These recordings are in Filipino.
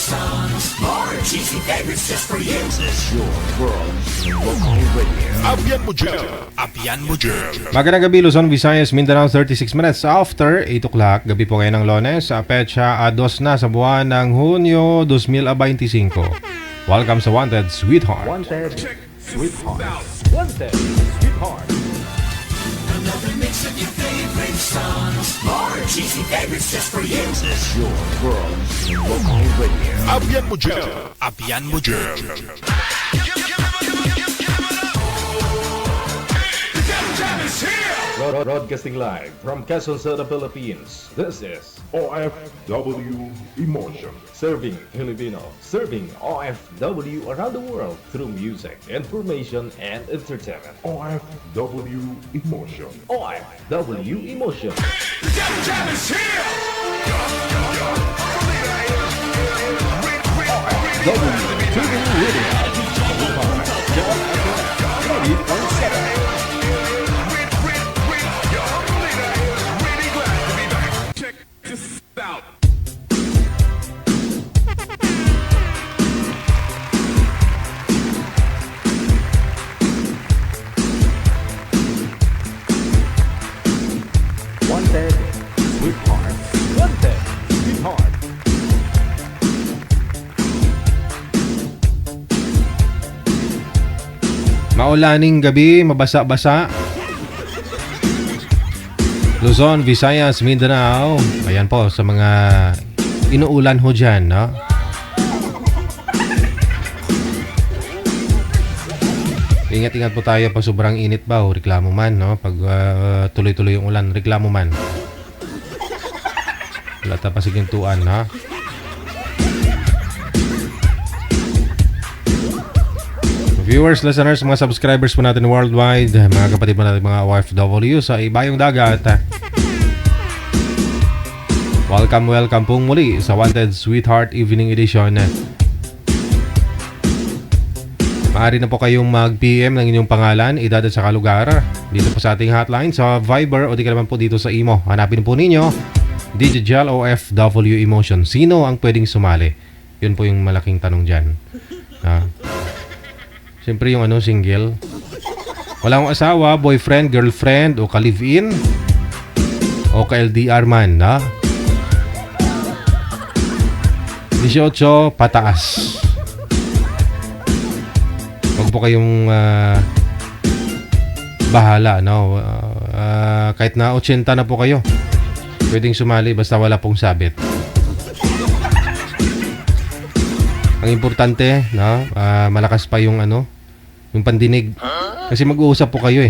songs, more cheesy favorites just for you. This is your world local radio. Abyan mo dyan. Abyan mo dyan. Magandang gabi, Luzon, Visayas, Mindanao, 36 minutes after 8 o'clock. Gabi po kayo ng Lunes, petsa 2 na sa buwan ng Hunyo 2025. Welcome sa Wanted Sweetheart. Wanted Sweetheart. Wanted Sweetheart. Another mix of your favorite songs, more cheesy favorites just for you. This is your world local radio. Abyan mo dyan. Abyan mo dyan. Broadcasting live from Quezon City, Philippines. This is OFW Emotion. Serving Filipino, serving OFW around the world through music, information, and entertainment. OFW Emotion. OFW Emotion. The Devil Jam is here! OFW Radio. Wanted Sweetheart. Wanted Sweetheart. Maulaning gabi, mabasa-basa. Luzon, Visayas, Mindanao. Ayan po sa mga inuulan ho dyan, no? Ingat-ingat po tayo pag sobrang init ba o reklamo man, no? Pag tuloy-tuloy yung ulan, reklamo man. Wala ta pa sigintuan, no? Viewers, listeners, mga subscribers po natin worldwide, mga kapatid po natin mga OFW sa ibayong dagat. Welcome pong muli sa Wanted Sweetheart Evening Edition. Maaari na po kayong mag-PM ng inyong pangalan, edad at saka lugar dito po sa ating hotline sa Viber o di ka naman po dito sa Imo. Hanapin po ninyo Digital OFW Emotion. Sino ang pwedeng sumali? Yun po yung malaking tanong dyan. Siyempre yung single. Wala akong asawa, boyfriend, girlfriend, o ka-live-in, o ka-LDR man, na? 18, pataas. Huwag po kayong bahala, no? Kahit na 80 na po kayo, pwedeng sumali basta wala pong sabit. Ang importante, no? Malakas pa yung yung pandinig. Kasi mag-uusap po kayo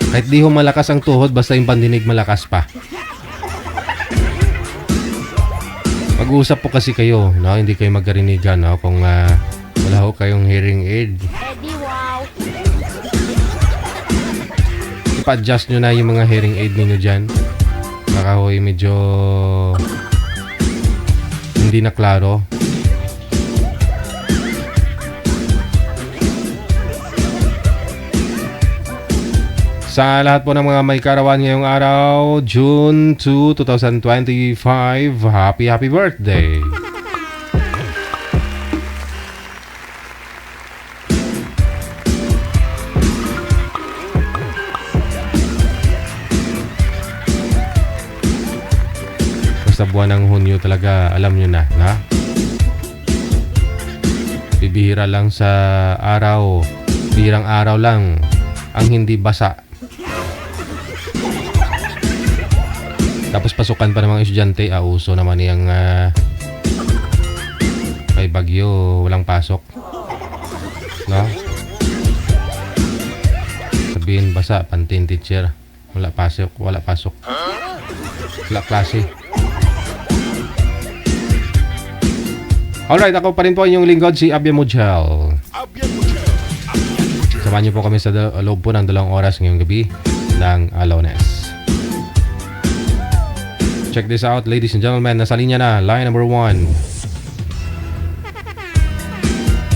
Kahit di ho malakas ang tuhod, basta yung pandinig malakas pa. Mag-uusap po kasi kayo, no? Hindi kayo magkarinigan, no? Kung wala ho kayong hearing aid. Eddie, wow! Ipa-adjust nyo na yung mga hearing aid ninyo dyan. Baka ho medyo hindi na klaro. Sa lahat po ng mga may karawan ngayong araw, June 2, 2025, happy birthday! Basta buwan ng Hunyo talaga, alam nyo na, bibihira lang sa araw, bihirang araw lang ang hindi basa. Tapos pasukan pa ng mga estudyante, uso naman yung may bagyo, walang pasok. No? Sabihin basa, pantin teacher. Wala pasok. Wala klase. Alright, ako pa rin po inyong lingkod, si Abyan Mujel. Samahan niyo po kami sa loob po ng 2 oras ngayong gabi ng Lunes. Check this out, ladies and gentlemen. Nasa linya na, line number 1.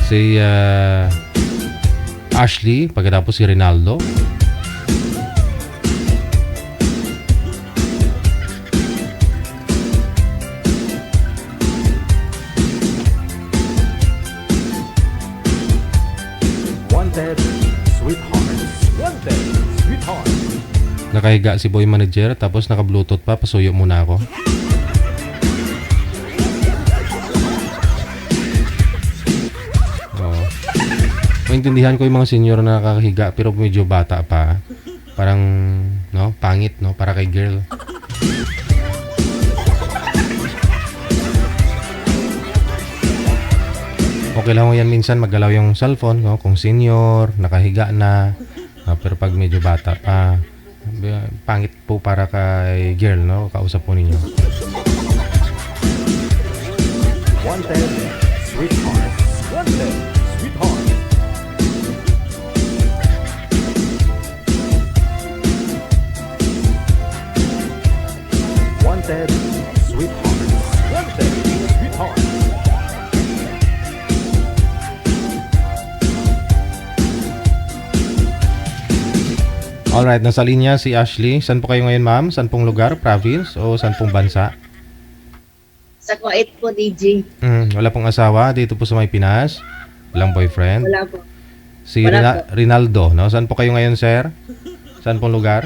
Si Ashley, pagkatapos si Rinaldo. Nakahiga si boy manager tapos naka-bluetooth pa. Pasuyo muna ako. Oo. Maintindihan ko yung mga senior na nakahiga pero medyo bata pa. Parang, no, pangit, no, para kay girl. Okay lang yan minsan maggalaw yung cellphone, no, kung senior, nakahiga na. Pero pag medyo bata pa, pangit po para kay girl, no, kausap po ninyo. Wanted, sweetheart. Wanted, sweetheart. Wanted, sweetheart. Wanted, sweetheart. Alright, nasa linya si Ashley. Saan po kayo ngayon, ma'am? Saan pong lugar, province, o saan pong bansa? Sa Kuwait po, DJ. Wala pong asawa dito po sa may Pinas? Walang boyfriend? Wala po. Si Wala Rinaldo, no? Saan po kayo ngayon, sir? Saan pong lugar?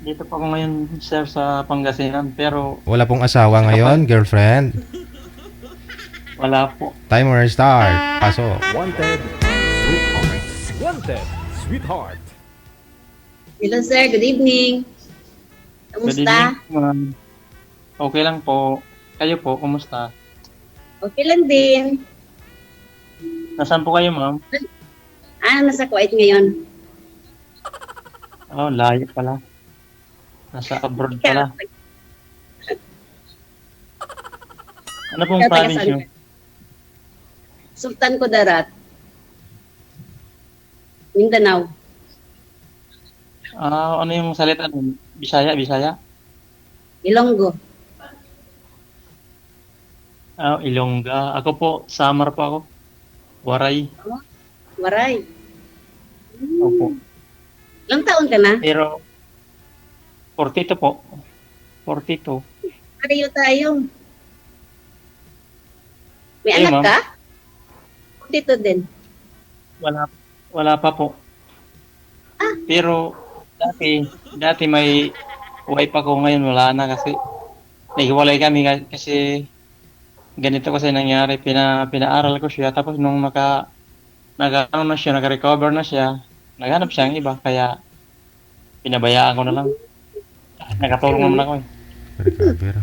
Dito po ako ngayon, sir, sa Pangasinan, pero Wala pong asawa ngayon, girlfriend? wala po. Timer start. Pasok. Wanted, sweetheart. Wanted, sweetheart. Hello, sir. Good evening. Good Kamusta? evening, ma'am. Okay lang po. Kayo po, kumusta? Okay lang din. Nasaan po kayo, ma'am? Nasa Kuwait ngayon. Oh, layo pala. Nasa abroad pala. Ano pong Ikaw, province taga nyo? saan ka? Sultan Kudarat. Mindanao. Ano yung salita nun? Bisaya, Bisaya? Ilonggo. Ilongga. Ako po, Samar po ako. Waray. Waray. Opo. Ilang taon ka na? Pero, 42 po. 42. Pareho tayo. May Eh, anak ma'am. ka? Dito din. Wala pa po. Pero, dati may wife ako, ngayon wala na kasi naghiwalay kami kasi ganito kasi nangyari, pinaaral ko siya, tapos nung nag-ano na siya, nag-recover na siya, naghanap siya ng iba, kaya pinabayaan ko na lang. Nakatulong naman ako eh. Recover.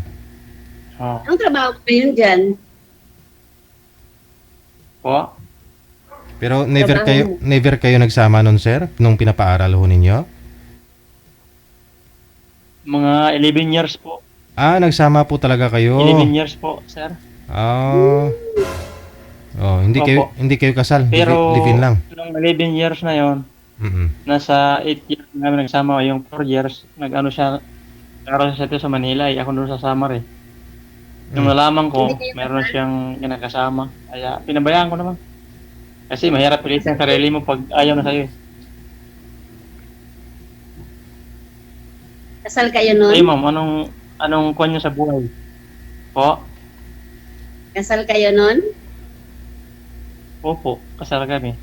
Oh. Anong trabaho mo ngayon dyan? Po, Pero Trabaho never kayo nagsama nun, sir? Nung pinapaaral ho ninyo? mga 11 years po. Nagsama po talaga kayo. 11 years po, sir. Hindi kayo kasal. Pero, Live-in lang. nung 11 years na yon, nasa 8 years namin nagsama, yung 4 years, nag-ano siya, nag-aral siya dito sa Manila, ako doon sa Samar eh. Nung nalaman ko, meron siyang kinakasama, kaya pinabayaan ko naman. Kasi mahirap pilitin ang sarili mo pag ayaw na sa'yo eh. Kasal kayo nun? Hey ma'am, anong kwan nyo sa buhay? Po? Kasal kayo nun? Opo, kasal kami.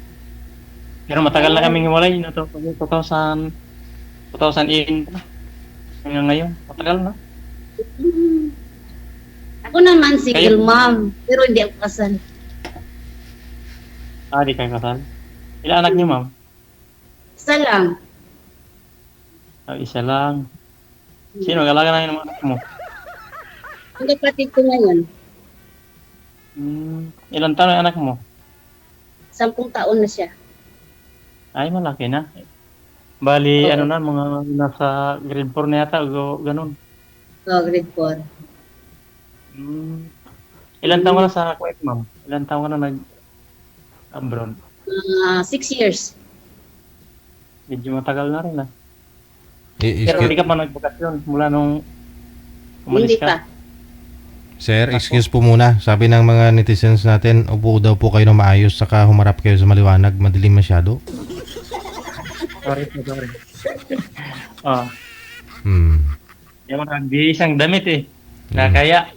Pero matagal na kaming hiwalay, 2018 pa. Hanggang ngayon, matagal na. Ako naman single Kayo? mom, pero hindi ako kasal. Di kayo kasal. Ilan anak niyo, ma'am? Isa lang. Isa lang. Sino mag-alaga na ng mga anak mo? Ang kapatid ko ngayon, Ilan taon ang anak mo? 10 taon na siya. Ay, malaki na. Bali, Oo. mga nasa grade 4 na yata, o ganun. Grade 4. Ilan taon ka na sa Kuwait, ma'am? Ilan taon ka na nag-abroad? 6 years. Medyo matagal na rin, ah. Eh, Pero hindi ka pa nagbakasyon mula nung umalis Hindi ka. pa. Sir, excuse po muna. Sabi ng mga netizens natin, upo daw po kayo na maayos saka humarap kayo sa maliwanag. Madilim masyado. Sorry. Yung nag-iisang damit eh. Na kaya.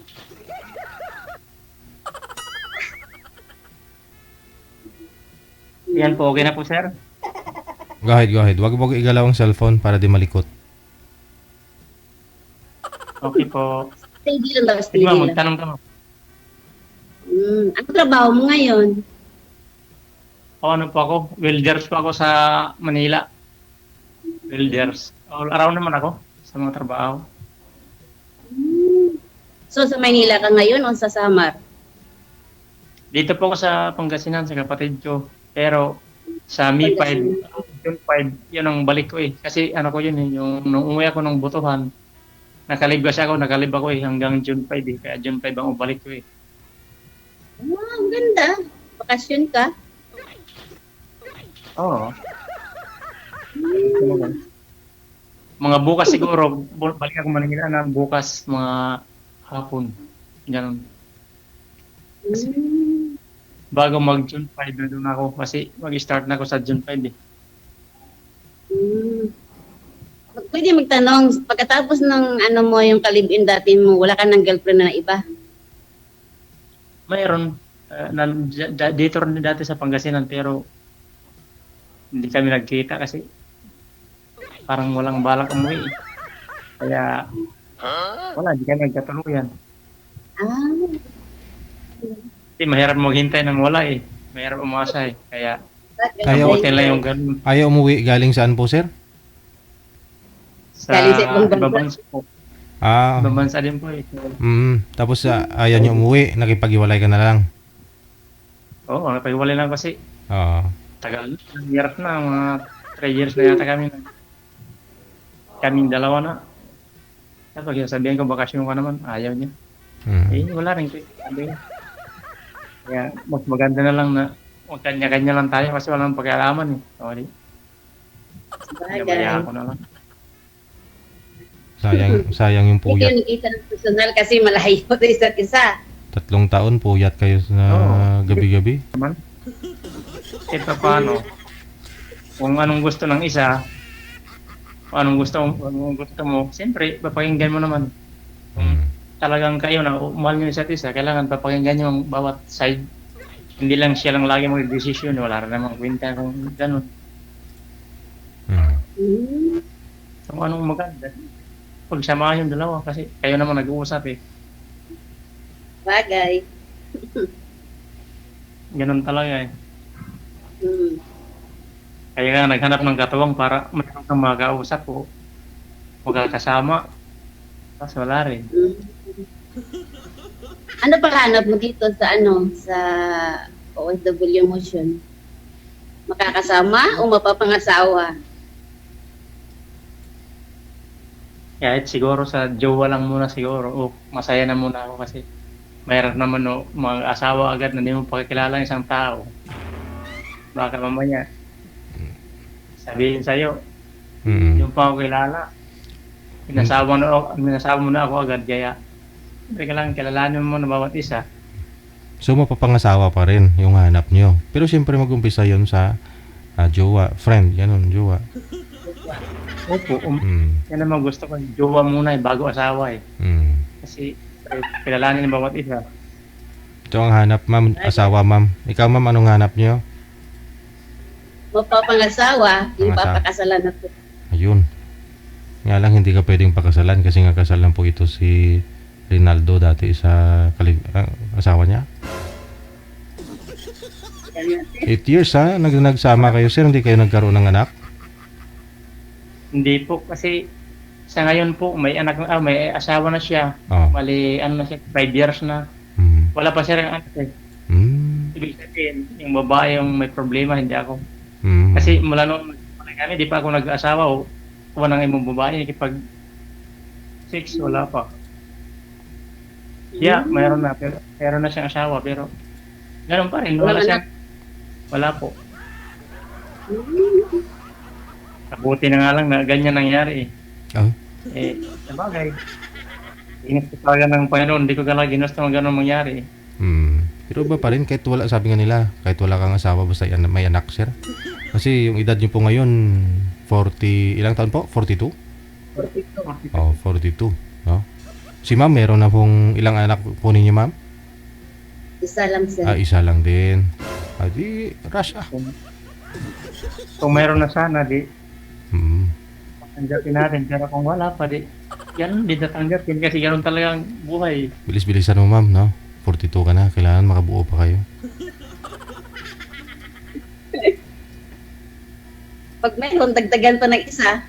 Yan po, okay na po, sir. Go ahead, go ahead. Wag igalaw ang cellphone para di malikot. Okay po. Steady lang ba? Sige Steady ma'am, lang. magtanong ka ma'am. Ano trabaho mo ngayon? Ano po ako? Welders po ako sa Manila. Welders. All around naman ako sa mga trabaho. So, sa Maynila ka ngayon o sa Samar? Dito po ako sa Pangasinan sa kapatid ko. Pero sa Mi 5, June 5, yun ang balik ko eh. Kasi ano ko yun eh, yung nung umuwi ako ng Butuhan, nakalib ako eh hanggang June 5 eh. Kaya June 5 ang balik ko eh. Wow, ang ganda. Bakasyon ka? Oo. Mga bukas siguro, balik ako Manila na bukas mga hapon. Ganun. Bago mag June 5 na doon ako kasi mag-start na ako sa June 5 eh. Pwede magtanong, pagkatapos ng ano mo, yung kalibin dati mo, wala ka ng girlfriend na iba? Mayroon dito rin dati sa Pangasinan pero hindi kami nagkita kasi parang walang balak umuwi. Kaya wala, hindi kami nagkatuluyan. Kasi mahirap maghintay ng wala eh. Mahirap umasa eh. Kaya Ayaw- hotel lang yung ganun. Ayaw umuwi galing saan po, sir? Sa Galing sa ibang bansa. ibang bansa po. Ah, Ibang bansa din po eh. tapos ayaw niyo umuwi, nakipag-iwalay ka na lang. Oo, napag-iwalay lang kasi Oo. tagal. Hirap na, mga 3 years na yata kami. Kaming dalawa na. Kapag sabihin ko bakasyon ka naman, ayaw niya. Mm. Eh, wala rin. Sabi niya. Kaya mas maganda na lang na huwag kanya-kanya lang tayo kasi walang pag-aalaman eh. Sorry. Kaya ako na lang. Sayang yung Hindi kayo puyat. nakita ng personal kasi malayo sa isa't isa. 3 taon puyat kayo sa gabi-gabi. Ito paano? Kung anong gusto ng isa, kung anong gusto mo, siyempre, papakinggan mo naman. Mm. Talagang kayo na mahal nyo isa't isa, kailangan papakinggan nyo ang bawat side. Hindi lang siya lang lagi mag-desisyon, wala rin namang kwenta kung gano'n. Mm. Kung anong maganda, pagsamahan yung dalawa kasi kayo naman nag-uusap eh. Bagay. Ganun talaga eh. Kaya nga naghanap ng katuwang para mayroon kang makausap o magkakasama. Tapos wala rin. Ano pa hanap mo dito sa sa OFW Motion? Makakasama o mapapangasawa? Kahit siguro sa jowa lang muna siguro o masaya na muna ako kasi mayroon naman mag-asawa agad na hindi mo pakikilala ng isang tao. Baka mamaya sabihin sa'yo, yung pa ako kilala, minasawa mo na ako agad kaya teka lang, kilalanin mo na bawat isa. So mapapangasawa pa rin yung hanap nyo. Pero siyempre mag-umpisa yun sa jowa, friend, ganun, jowa. Opo, yan naman gusto ko, jowa muna bago asawa eh. Kasi kilalanin ng bawat isa. Ito ang hanap, ma'am, asawa, ma'am. Ikaw, ma'am, anong hanap nyo? Mapapangasawa, yung papakasalan na po. Ayun. Nga lang, hindi ka pwedeng pakasalan kasi nga kasal lang po ito si Rinaldo dati sa asawa niya. 8 years ha? Nagsama kayo, sir, hindi kayo nagkaroon ng anak? Hindi po kasi sa ngayon po may anak may asawa na siya. Oh. Mali ano na siya 5 years na. Wala pa siya ng anak eh. Ibig sabihin yung babae yung may problema hindi ako. Kasi mula nung kami di pa ako nag-asawa o wala nang imong babae kapag 6 wala pa. Yeah, mayroon na siyang asawa pero ganoon pa rin wala siya. Wala po. Kabuti na nga lang na ganyan nangyari eh. Oh. Eh, sabagay. Ingat ko talaga ng Panginoon, hindi ko talaga ginusto ng gano'n mangyari eh. Pero ba pa rin, kahit wala, sabi nga nila, kahit wala kang asawa, basta may anak, sir? Kasi yung edad nyo po ngayon, 40, ilang taon po? 42? 42. Oh, 42. No? Si ma'am, meron na pong ilang anak po ninyo, ma'am? Isa lang sir. Isa lang din. Di, rush Kung mayroon na sana, di Mm. tanggapin natin. Pero kung wala pa, di ganun din natanggapin kasi ganun talagang buhay. Bilis-bilisan mo, ma'am, no? 42 ka na. Kailangan makabuo pa kayo. Pag meron, dagdagan pa ng isa.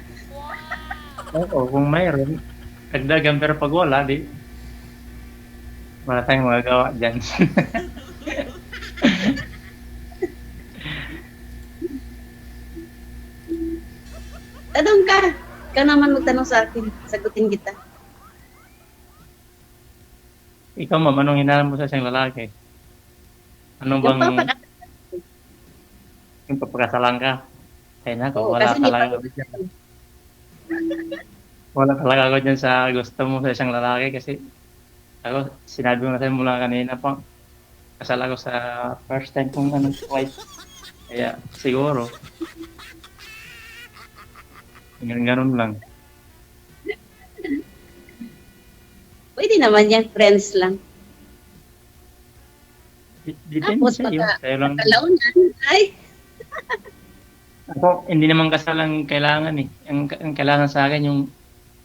Oo, kung mayroon, dagdagan. Pero pag wala, di wala tayong magagawa dyan. Tanong ka. Ikaw naman magtanong sa akin. Sagutin kita. Ikaw, ma'am, anong hinahanap mo sa isang lalaki? Ano Yung bang papakat. yung papakasalan ka? Ay nako, Oo, wala kasi may talaga ako dyan. Wala talaga ako dyan sa gusto mo sa isang lalaki kasi ako, sinabi ko na sa'yo mula kanina pa, kasal ako sa first time kong wife. Kaya siguro, ganun lang. Pwede naman yan, friends lang. Depende Tapos sa iyo. Sa'yo lang. pagkalaunan, ay, Ako, hindi naman kasal ang kailangan eh. Ang kailangan sa akin yung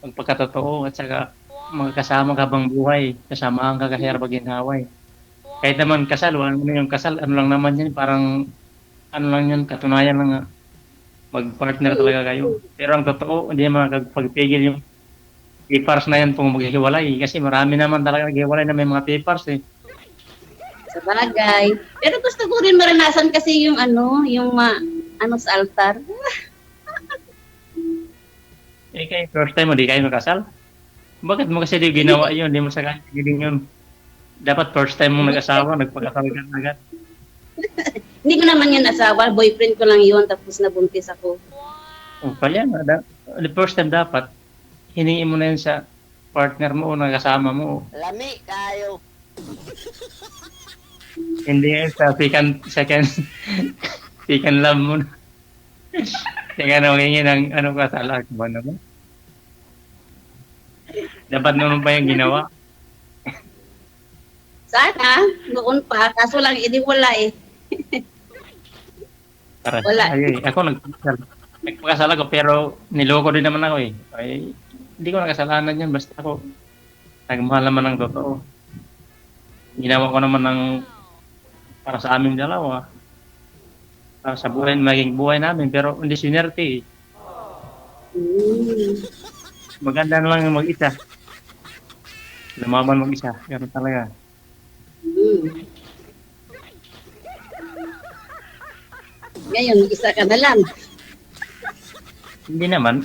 pagpagkatotoo at saka magkasama ka habang buhay. Kasamahan ka kasi habang ginhaway. Kahit naman kasal, wala naman yung kasal, ano lang naman yan, parang ano lang yan, katunayan lang nga, mag-partner talaga kayo. Pero ang totoo, hindi naman makapagpigil yung papers na yan kung maghihiwalay. Kasi marami naman talaga naghihiwalay na may mga papers eh. sa bagay. Pero gusto ko rin maranasan kasi yung ano sa altar. Eh kayo, first time mo, di kayo nakasal? Bakit mo kasi di ginawa yun? Di mo sa kanya giling yun. Dapat first time mong nag-asawa, nagpagkasal ka na agad. Hindi ko naman yun asawa, boyfriend ko lang yun, tapos nabuntis ako. O kaya nga, the first time dapat, hiningi mo na yun sa partner mo o nakasama mo. Lami kayo. Hindi yun sa second love mo na. Kaya nga humingi ng kasal ba naman? Dapat naman pa yung ginawa. Sana, noon pa, kaso lang, hindi wala eh. Para Wala. Ay, ako nagpakasal ako pero niloko din naman ako eh. Ay, hindi ko nakasalanan yan basta ako nagmahal naman ng totoo. Ginawa ko naman ng para sa aming dalawa. Para sa buhay, maging buhay namin pero hindi sinerte eh. Maganda na lang yung mag-isa. Lumaban mag-isa. Ganun talaga. Ngayon, isa ka na lang. Hindi naman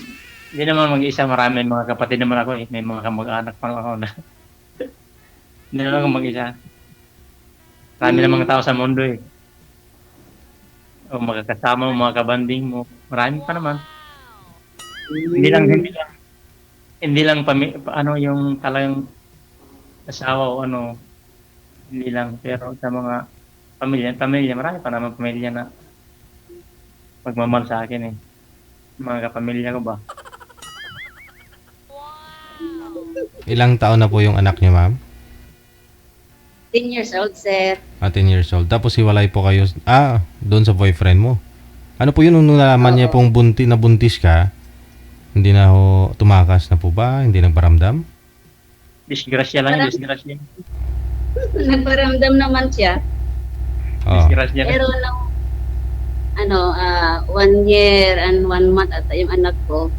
mag-isa. Marami mga kapatid naman ako eh. May mga kamag-anak pa naman ako na. Hindi naman ako mag-isa. Marami na mga tao sa mundo eh. O magkakasama mo, mga kabanding mo. Marami pa naman. Hindi lang yung talagang asawa o hindi lang. Pero sa mga pamilya, marami pa naman pamilya na magmamahal sa akin eh. Mga kapamilya ko ba? Ilang taon na po yung anak niyo, ma'am? 10 years old, sir. 10 years old. Tapos hiwalay po kayo, doon sa boyfriend mo. Ano po yun nung nalaman niya pong nabuntis ka? Hindi na ho tumakas na po ba? Hindi nagparamdam? Disgrasya lang yun, disgrasya. Nagparamdam naman siya. Oh. Disgrasya lang. Pero nung 1 year and 1 month at yung anak ko,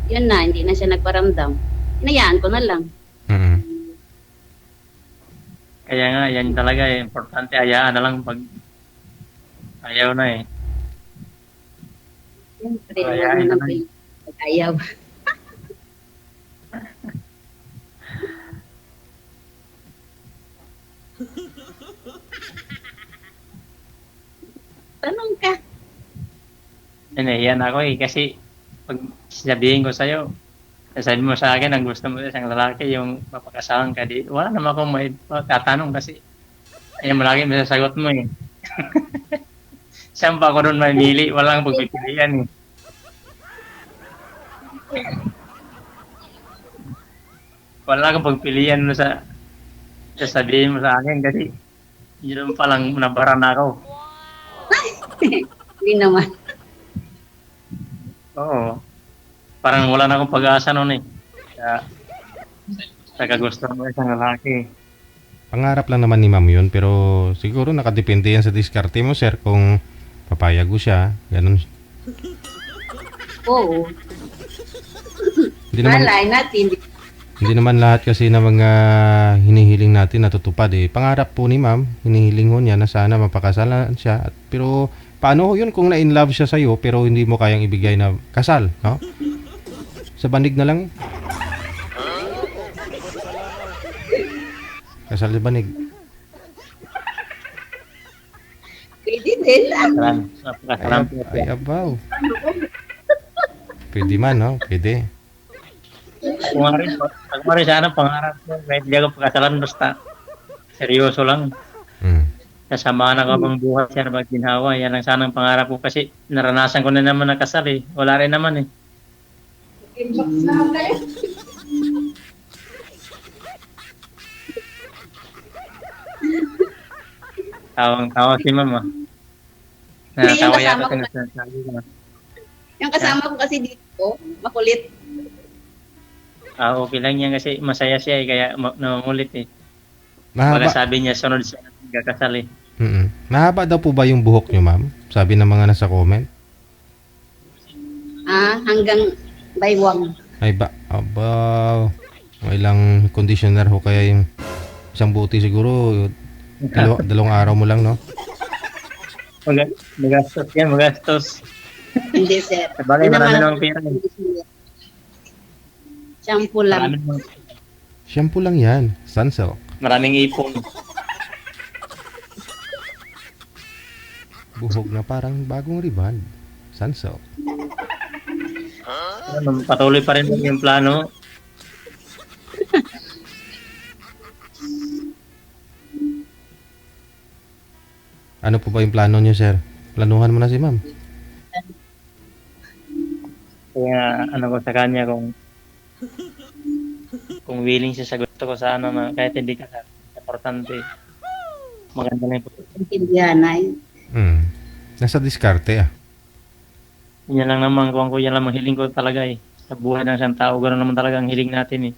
yun na, hindi na siya nagparamdam. Hinayaan ko na lang. Mm-mm. Kaya nga, yan talaga eh. Importante, hayaan na lang pag ayaw na eh. Siyempre, Ayain ano na na ayaw. Tanong ka. Yan ako eh. Kasi pag sabihin ko sa'yo, sabi mo sa akin, ang gusto mo sa isang lalaki, yung mapakasalan ka, di, wala naman akong may tatanong kasi ayun, malaki may sasagot mo eh. Saan pa ako doon mamili? Walang pagpipilian eh. Wala akong pagpilian mo sa sasabihin mo sa akin kasi yun pa lang nabara na ako. Hindi naman. Oo. Parang wala na akong pag-asa noon eh. Sa kagustuhan mo isang lalaki. Pangarap lang naman ni ma'am yun, pero siguro nakadepende yan sa diskarte mo, sir, kung papayag mo siya, ganun. Oo. Hindi naman, Malay natin. hindi naman lahat kasi na mga hinihiling natin natutupad eh. Pangarap po ni ma'am, hinihiling ho niya na sana mapakasalan siya. Pero paano ho yun kung na-in love siya sa'yo pero hindi mo kayang ibigay na kasal, no? Sa banig na lang. Kasal sa banig. Pwede din. Napakasalam po. Ay, abaw. Pwede man, no? Pwede. Pag mari sana pangarap ko, kahit hindi ako pagkasalan basta seryoso lang. Kasama na kapang buhay siya na pagginhawa. Yan ang sanang pangarap ko kasi naranasan ko na naman na kasal eh. Wala rin naman eh. Tawang-tawa si mama. Natawa yata kasama ko. sinasabi ko. Yung kasama ko kasi dito, makulit. Okay lang yan kasi masaya siya eh, kaya namangulit eh. Mahaba, Baga sabi niya, sunod siya nagkakasal eh. mahaba daw po ba yung buhok nyo, ma'am? Sabi ng mga nasa comment. Hanggang baywang. Ay ba, abaw. May ilang conditioner ho kaya yung isang buti siguro. Dalawang araw mo lang, no? Magastos yan, magastos. Hindi, sir. Sabagay, Hindi marami naman namang pera. Shampoo lang. Shampoo lang yan. Sunsilk. Maraming ipon. Buhok na parang bagong riband. Sunsilk. Patuloy pa rin yung plano. Ano po ba yung plano nyo, sir? Planuhan mo na si ma'am. Kaya ano ko sa kanya kung willing siya sa gusto ko sana na kahit hindi ka importante. Maganda na yung Intindihan ay. Nasa diskarte ah. yan lang naman kung yan lang ang hiling ko talaga eh. Sa buhay ng isang tao, gano'n naman talaga ang hiling natin eh.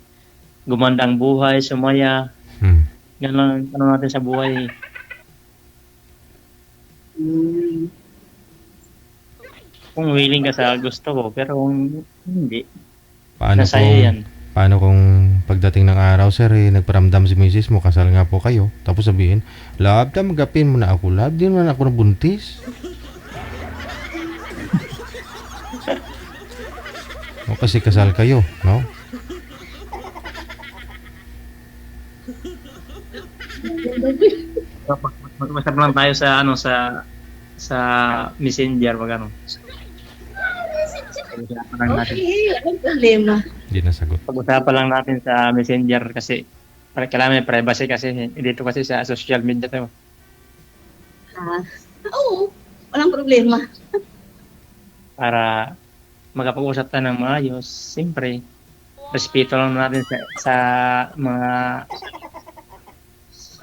Gumanda ang buhay, sumaya. Yan lang ano natin sa buhay eh. Kung willing ka sa gusto ko, pero kung hindi, nasaya yan. Paano kung pagdating ng araw, sir, nagparamdam si misis mo, kasal nga po kayo, tapos sabihin, love, magapin mo na ako, love, di naman ako nabuntis. O kasi kasal kayo, no? Mag-usap lang tayo sa sa Messenger wag ano. Pag-usapan lang natin. Okay, walang problema. Hindi nasagot. Pag-usapan lang natin sa Messenger kasi kailangan may privacy kasi dito kasi sa social media tayo. Oo, walang problema. Para magkapag-usap tayo ng maayos, siyempre respeto lang natin sa mga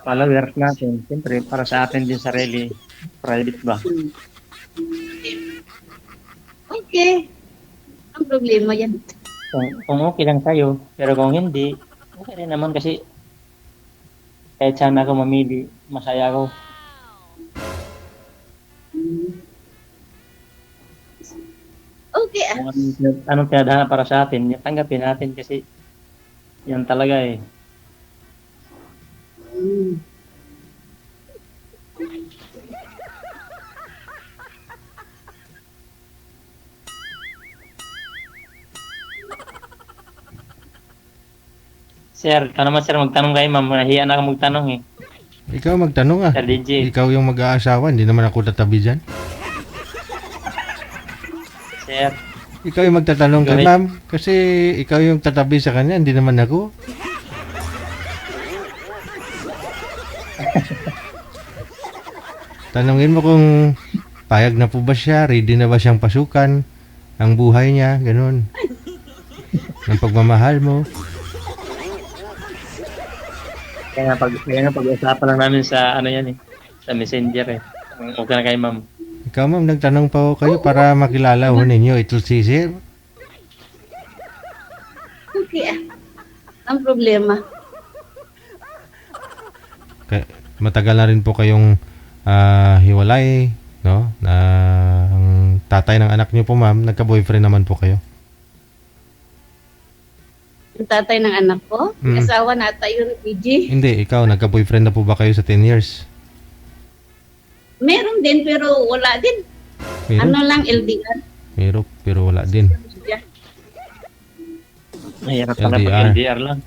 followers natin. Siyempre para sa atin din sarili, private ba? Okay. Ang problema yan. Kung okay lang tayo, pero kung hindi, okay rin naman kasi kahit saan ako mamili, masaya ako. Okay Kung anong tinadhana para sa atin, tanggapin natin kasi yan talaga eh. Sir, ka naman sir magtanong kayo ma'am, nahiya na ako magtanong eh. Ikaw magtanong ah. Sir DJ. Ikaw yung mag-aasawa, hindi naman ako tatabi dyan. Sir, Ikaw yung magtatanong kay Gamit. ma'am. Kasi ikaw yung tatabi sa kanya, hindi naman ako. Tanungin mo kung payag na po ba siya, ready na ba siyang pasukan ang buhay niya, ganun. Ang pagmamahal mo. kaya nga pag-usapan lang namin sa ano yan eh, sa Messenger eh. Okay na kayo ma'am. Ikaw ma'am, nagtanong pa ho kayo para makilala ho ninyo. Ito si sir. Okay ang problema. Matagal na rin po kayong hiwalay, no? Ang tatay ng anak niyo po ma'am, nagka-boyfriend naman po kayo. Yung tatay ng anak ko, Mm. asawa nata yun, PG. Hindi, ikaw, nagka-boyfriend na po ba kayo sa 10 years? Meron din pero wala din. Meron? Ano lang, LDR. Meron, pero wala din. Mahirap pala LDR. pag LDR lang.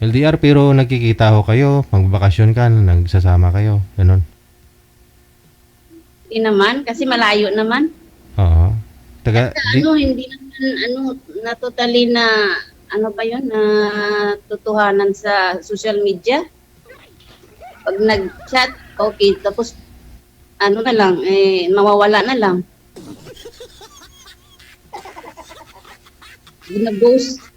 LDR pero nagkikita ho kayo, magbakasyon ka, nagsasama kayo, ganun. Hindi naman, kasi malayo naman. Oo. Hindi naman, na totally na, ano pa yun, na totohanan sa social media. Pag nag-chat, okay, tapos, ano na lang, mawawala na lang. Gina-ghost.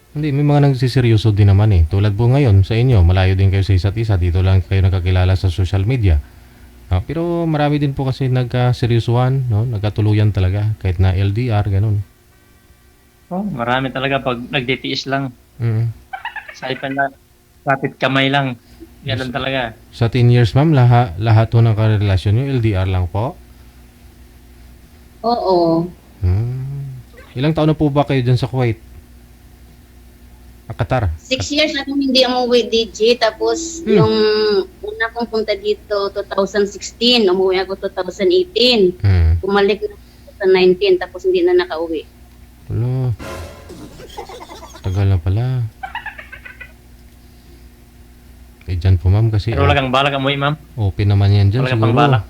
Hindi, may mga nagsiseryoso din naman eh. Tulad po ngayon sa inyo, malayo din kayo sa isa't isa. Dito lang kayo nakakilala sa social media. Pero marami din po kasi nagkaseryosohan, no? Nagkatuluyan talaga. Kahit na LDR, ganun. Oh, marami talaga pag nagtitiis lang. Mm. Sa ipan na kapit kamay lang. Ganun talaga. Sa 10 years, ma'am, lahat po ng karelasyon nyo, LDR lang po? Oo. Ilang taon na po ba kayo dyan sa Kuwait? Qatar? 6 years na kung hindi umuwi, DJ. Tapos, yung una kong punta dito, 2016. Umuwi ako 2018. Bumalik na 2019. Tapos, hindi na nakauwi. Wala. Tagal na pala. Eh, dyan po, ma'am, kasi Pero wala kang balak amoy, ma'am. open naman yan dyan Wala kang siguro. pang balak.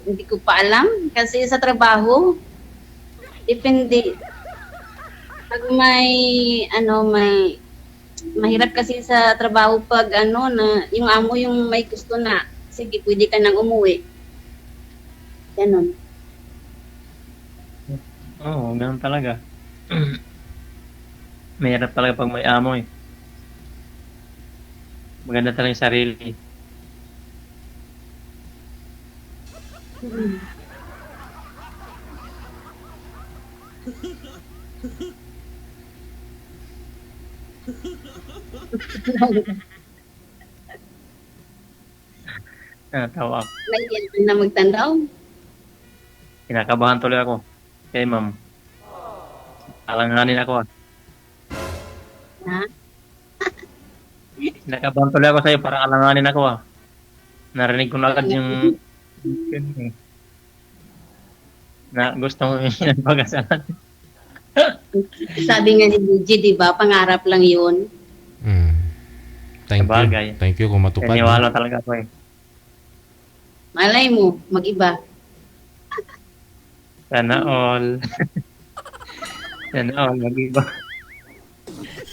Hindi ko pa alam. Kasi sa trabaho, depende. Pag mahirap kasi sa trabaho pag na yung amo yung may gusto na, sige, pwede ka nang umuwi. Ganon. Oo, ganun talaga. Mahirap talaga pag may amo eh. Maganda talaga yung sarili. Tawa ako. Nagyan na magtandaw. Kinakabahan tuloy ako. Kay ma'am. Alanganin ako ah. Ha? Kinakabahan tuloy ako sa'yo. Parang alanganin ako ah. Narinig ko na agad yung na gusto mo yung pag-asalan. Sabi nga ni DJ, di ba, pangarap lang yun. Thank Sabagay. you. Thank you kung matupad. Naniwala talaga ako eh. Malay mo, mag-iba. Sana all. Sana all. Mag-iba.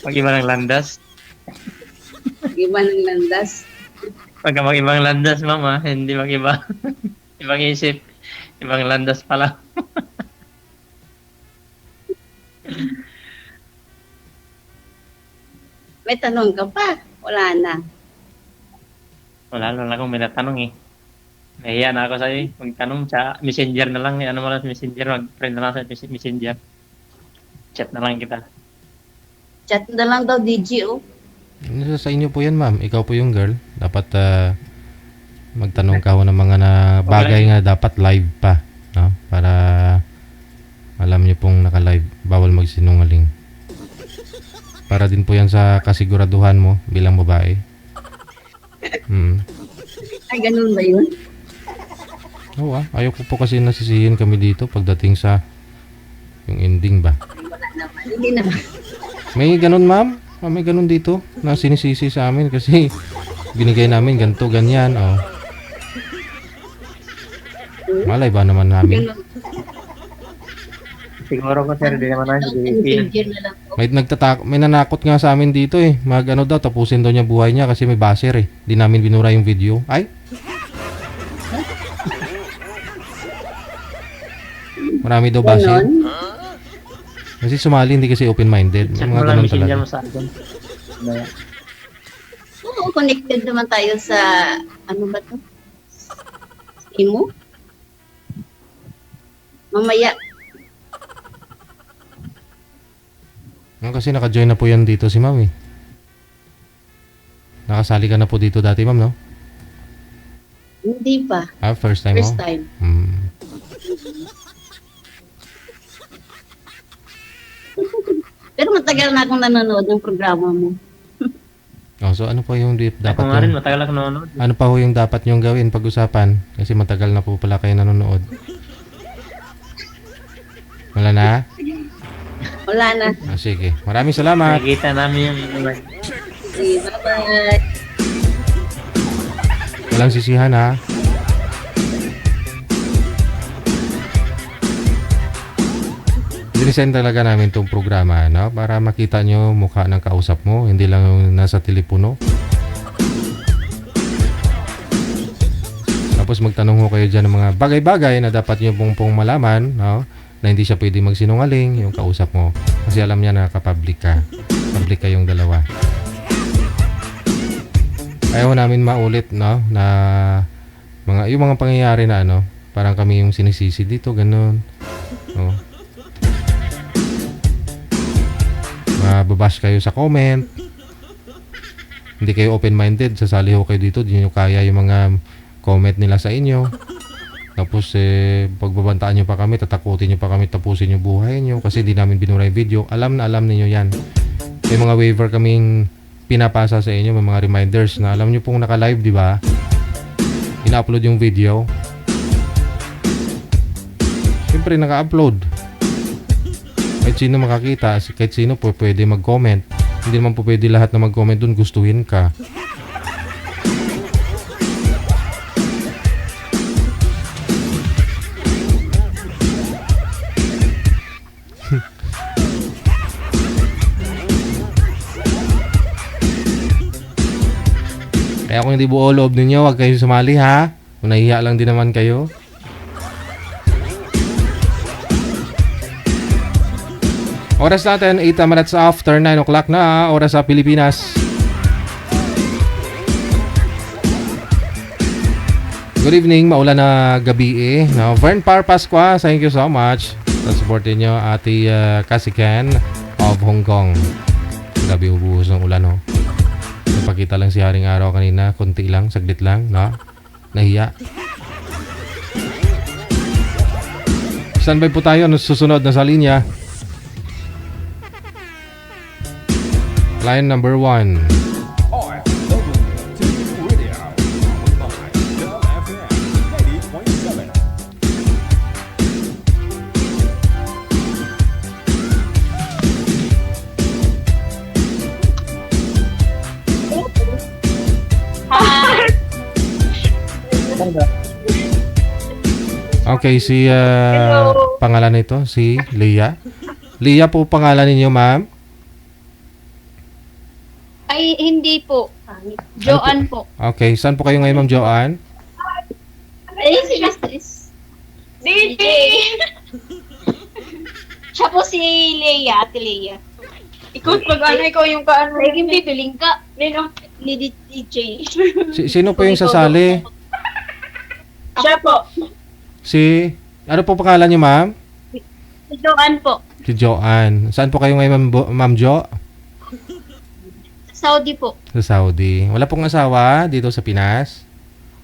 Mag-iba ng landas. Mag-iba ng landas. Pagka mag-ibang landas, mama, hindi mag-iba. Ibang isip. Ibang landas pala. May tanong ka pa? Wala na. Wala lang akong may natanong eh. Nahiya na ako sa'yo eh. Magtanong sa messenger na lang. Ano mo lang sa messenger. Mag-friend na lang sa messenger. Chat na lang kita. Chat na lang daw, DJ, oh. Sa inyo po yan, ma'am. Ikaw po yung girl. Dapat magtanong ka ho ng mga bagay nga dapat live pa. No? Para alam niyo pong naka-live. Bawal magsinungaling. Para din po yan sa kasiguraduhan mo bilang babae. Ay, ganun ba yun? Oo ayaw ko po kasi nasisihin kami dito pagdating sa yung ending ba. Wala naman. Hindi naman. May ganun ma'am? May ganun dito na sinisisi sa amin kasi binigay namin ganito, ganyan. Oh. Malay ba naman namin? Ganun. Siguro ko sir, hindi naman namin. Messenger na lang po. May nanakot nga sa amin dito eh. Mag daw, tapusin daw niya buhay niya kasi may baser eh. Di namin binura yung video. Ay! Marami daw baser. Ganon. Kasi sumali, hindi kasi open-minded. Chat Mga mo lang, ganun messenger talaga. mo sa akin. Oo, connected naman tayo sa, ano ba to? Imo? Mamaya. Kasi naka-join na po yan dito si ma'am eh. Nakasali ka na po dito dati ma'am, no? Hindi pa. First time First mo? time. Pero matagal na akong nanonood ng programa mo. So ano pa yung dapat Ako nga rin, yung, matagal ako nanonood. ano pa ho yung dapat nyong gawin pag-usapan? Kasi matagal na po pala kayo nanonood. Wala na? Wala na. Sige. Maraming salamat. Nakikita namin yung Sige, bye-bye. Walang sisihan ha. Dinisign talaga namin itong programa, no? Para makita nyo mukha ng kausap mo, hindi lang yung nasa telepono. Tapos magtanong ho kayo dyan ng mga bagay-bagay na dapat nyo pong malaman, no? Na hindi siya pwede magsinungaling yung kausap mo. Kasi alam niya na kapublic ka. Public kayong dalawa. Ayaw namin maulit, no? Na yung mga pangyayari na ano, parang kami yung sinisisi dito, ganun. No? Mababash kayo sa comment. Hindi kayo open-minded, sasali ho kayo dito, di nyo kaya yung mga comment nila sa inyo. Tapos pagbabantaan nyo pa kami, tatakutin nyo pa kami, tapusin yung buhay nyo kasi di namin binura yung video. Alam na alam niyo yan. May mga waiver kaming pinapasa sa inyo, may mga reminders na alam nyo pong naka-live, di ba? Ina-upload yung video. Siyempre naka-upload. Kahit sino makakita, kahit sino po pwede mag-comment. Hindi naman po pwede lahat na mag-comment dun, gustuhin ka. Kaya kung hindi buo loob ninyo, huwag kayo sumali ha. Kung nahihiya lang din naman kayo. Oras natin, 8 minutes after 9 o'clock na, oras sa Pilipinas. Good evening, maulan na gabi eh. Now, Vern Par Pasqua, thank you so much. Sa support niyo Ate Kasikan of Hong Kong. Gabi ubuhos ng ulan, no? Napakita lang si Haring Araw kanina, konti lang, saglit lang, no? Nahiya. Standby po tayo, susunod na sa linya. Line number 1. RFW Radio, powered by Del FM 90.7. Okay, si pangalan nito, si Leah. Leah po pangalan ninyo, ma'am? Ay, hindi po. Joanne po. Okay, saan po kayo ngayon, ma'am Joanne? Ay, si DJ! Siya po si Leia, Ate Leia. Ikaw, ikaw yung kaano. Naging bibiling ka. Nino, ni DJ. Sino po yung sasali? Siya po. Ano po pangalan niyo, ma'am? Si Joanne po. Si Joanne. Saan po kayo ngayon, ma'am Jo? Saudi po. Sa Saudi. Wala pong asawa dito sa Pinas?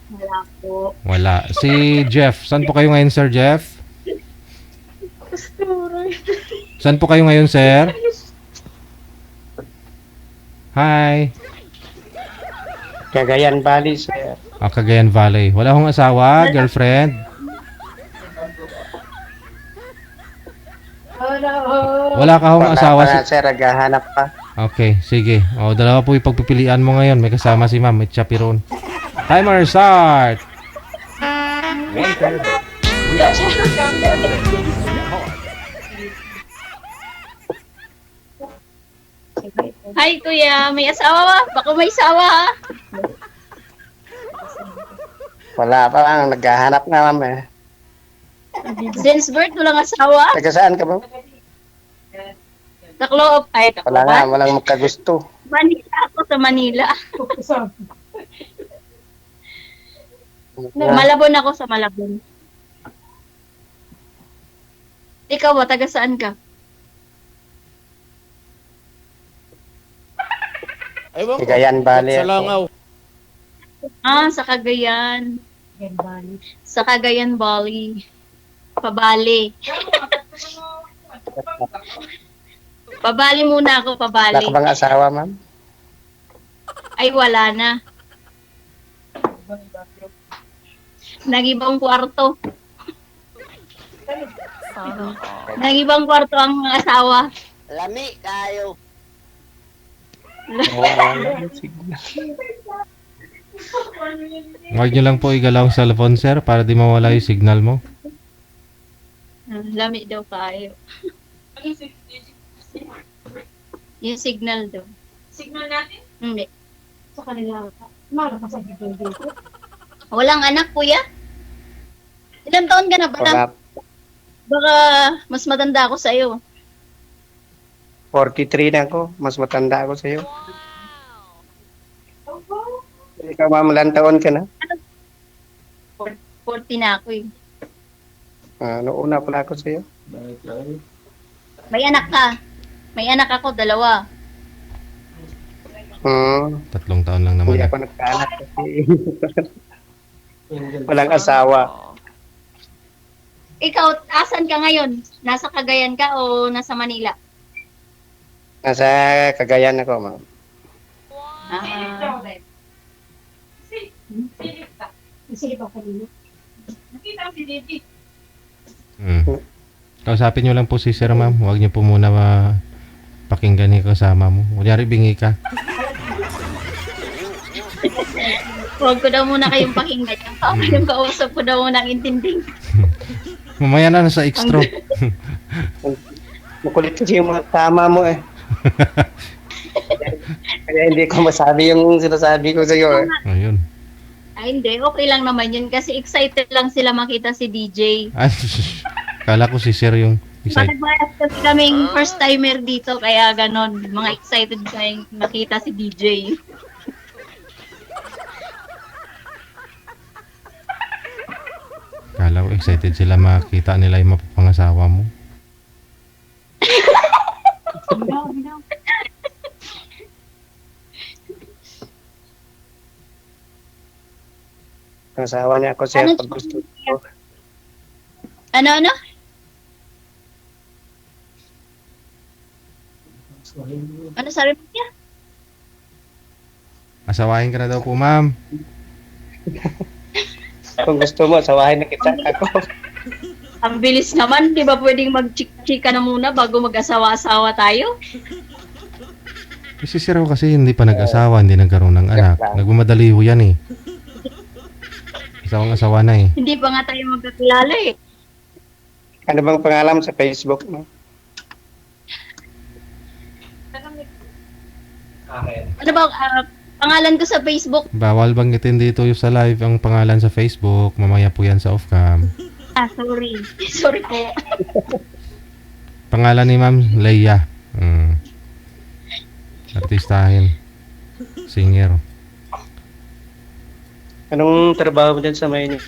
Wala po. Wala. Si Jeff. Saan po kayo ngayon, Sir Jeff? Saan po kayo ngayon, sir? Hi. Cagayan Valley, sir. Cagayan Valley. Wala hong asawa, girlfriend? Wala ka hong asawa? Sir, naghahanap pa. Okay, sige. Dalawa po ipagpipilian mo ngayon. May kasama si ma'am. May chaperon. Timer start! Hi, kuya. May asawa ba? Baka may asawa, ha? Wala pa lang, naghahanap nga ma'am eh. Since birth, walang asawa. Taga saan ka ba? Takloob. Ay, Wala nga, Tacloban. walang magkagusto. Manila ako sa Manila. Malabon ako sa Malabon. Ikaw ba, taga saan ka? Cagayan Valley ako. Sa Cagayan. Sa Cagayan Valley. Pabali. Pabali muna ako, Wala pabali. ka bang asawa, ma'am? Ay, wala na. Nag-ibang kwarto. Nag-ibang kwarto ang asawa. Lami kayo. Huwag nyo lang po igalaw ang cellphone, sir, para di mawala yung signal mo. Lami daw kayo. Yung signal daw. Signal natin? Hindi. Sa kanila. Mara pa sa dito. Walang anak, kuya? Ilang taon ka na ba? Wala. Baka mas matanda ako sa'yo. 43 na ako. Mas matanda ako sa'yo. Ikaw, ma'am, ilang taon ka na? 40 na ako eh. Noong una pala ako sa'yo. May anak ka. May anak ako, 2. 3 taon lang Hindi naman. ako nagkaanak kasi walang asawa. Ikaw, asan ka ngayon? Nasa Cagayan ka o nasa Manila? Nasa Cagayan ako, ma'am. Ah, Sige pa kanina. Nakita ko si Didi. Kausapin nyo lang po si sir, ma'am. Huwag nyo po muna pakinggan yung kasama mo. Kunyari, bingi ka. huwag ko daw muna kayong pakinggan. Yung kausap ko daw muna ang intinding. Mamaya na nasa extra. Makulit kasi yung mga tama mo eh. Kaya hindi ko masabi yung sinasabi ko sa'yo eh. Ayun. Ay, hindi. Okay lang naman yun. Kasi excited lang sila makita si DJ. Ay, kala ko si sir yung excited. Nagbayas kasi kaming first timer dito. Kaya ganon. Mga excited kayong makita si DJ. Kala ko excited sila makita nila yung mapapangasawa mo. Ang asawa niya ako sir Ano? pag gusto ko. Ano? Ano sabi mo niya? Asawahin ka na daw po, ma'am. Kung gusto mo, asawahin na kita ako. Ang bilis naman. Di ba pwedeng mag-chika na muna bago mag-asawa-asawa tayo? Si sir ko kasi hindi pa nag-asawa, hindi nagkaroon ng anak. Nagmamadali ho yan eh. Isang asawa na eh. Hindi pa nga tayo magkakilala eh. Ano bang pangalan sa Facebook mo? Ano ba, pangalan ko sa Facebook? Bawal banggitin dito yung sa live ang pangalan sa Facebook. Mamaya po yan sa off-cam. Sorry. Sorry po. Pangalan ni Ma'am Leia. Artistahin. Singer. Anong trabaho mo dyan sa Maynila?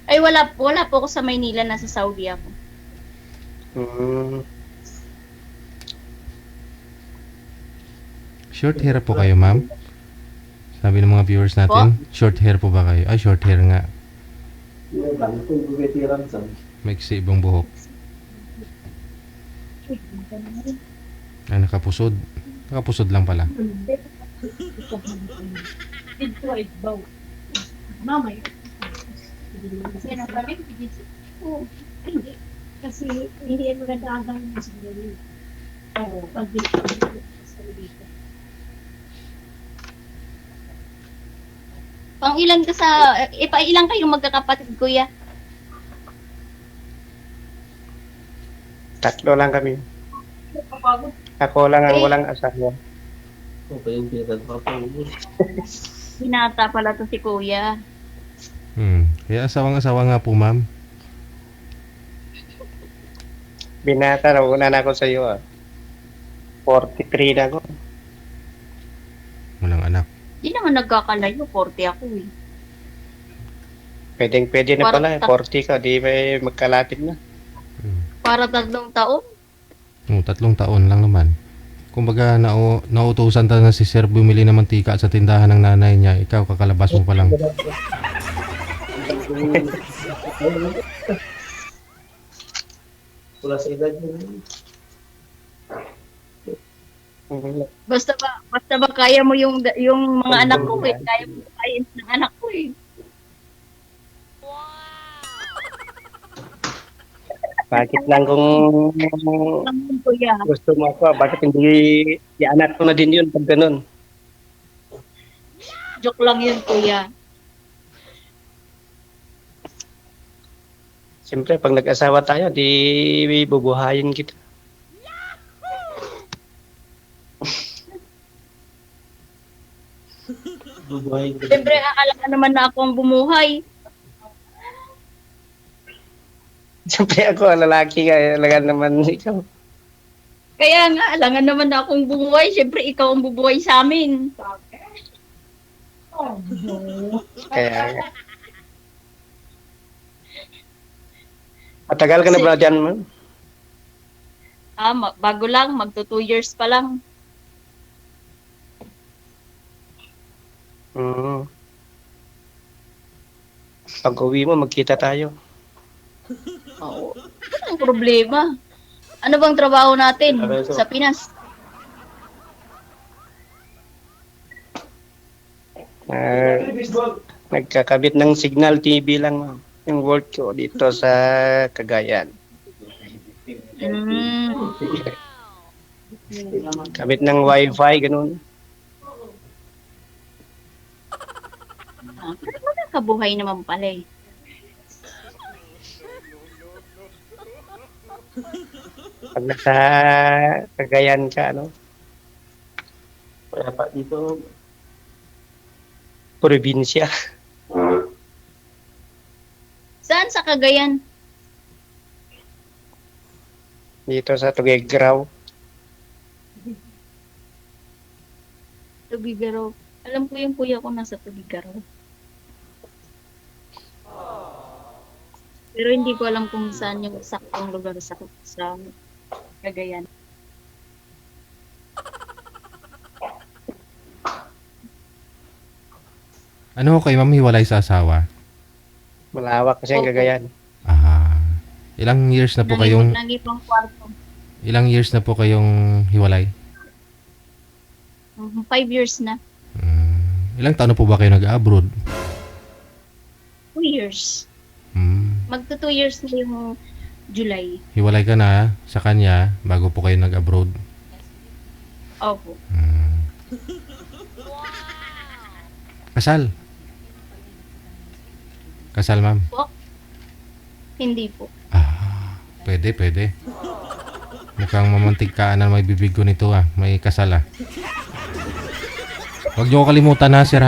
Ay, wala po ako sa Maynila. Nasa Saudi ako. Short hair po kayo, ma'am? Sabi ng mga viewers natin, short hair po ba kayo? Ay, short hair nga. Maiksi ibang buhok. Ay, nakapusod. Nakapusod lang pala. Dito ay baw. Mamay. Kasi napalit. Oo. Hindi. Kasi hindi yan maganda ang sa gawin. Oo. Pag dito. Pang ilan ka sa... ilang kayong magkakapatid, kuya? 3 lang kami. Ako lang ang walang asawa. Hinata pala to si kuya. Kaya asawang-asawa nga po, ma'am. Binata na una na ako sa iyo. 43 na ako. Walang anak. Di naman nagkakalayo. 40 ako eh. Pwede na pala. Para, 40 ka, di may magkalapit na. para 3 taon. 3 taon lang naman. Kumbaga, nautusan ta na si Sir bumili ng mantika sa tindahan ng nanay niya. Ikaw, kakalabas mo pa lang. Wala sa edad yun. Basta ba kaya mo yung mga anak ko eh. Kaya mo kain ng anak ko eh. Bakit lang kung Naman kuya. gusto mo ako, bakit hindi i-anak ko na din yun pag ganun? Joke lang yun kuya. Siyempre, pag nag-asawa tayo, di bubuhayin kita. Bubuhayin kita. Siyempre akala ka naman na ako ang bumuhay. Siyempre ako, lalaki ka, talaga naman ikaw. Kaya nga, alangan naman na akong bumuhay. Siyempre ikaw ang bubuhay sa amin. Kaya matagal ka na ba dyan, man? Bago lang, magto 2 years pa lang. Pag uwi mo, magkita tayo. Oo. Anong problema? Ano bang trabaho natin sa Pinas? Nagkakabit ng Signal TV lang, ma'am. Yung work ko dito sa Cagayan. Kabit ng wifi, ganun. Pero makakabuhay naman pala eh. Pag nasa Cagayan ka, ano? Kaya pa dito, probinsya. Saan sa Cagayan? Dito sa Tuguegarao. Tubigaraw. Alam ko yung kuya ko nasa Tubigaraw. Pero hindi ko alam kung saan yung saktong lugar sa Cagayan. Ano kayo, ma'am, hiwalay sa asawa? Malawak kasi ang Cagayan. Ilang years na po kayong Nangipang kwarto. ilang years na po kayong hiwalay? 5 years na. Ilang taon na po ba kayo nag-abroad? 2 years. Magto 2 years na yung July. Hiwalay ka na sa kanya bago po kayo nag-abroad? Opo. Kasal? Kasal, ma'am? Po? Hindi po. Pwede. Mukhang mamantigkaan na may bibig ko nito May kasal Huwag niyo ko kalimutan sir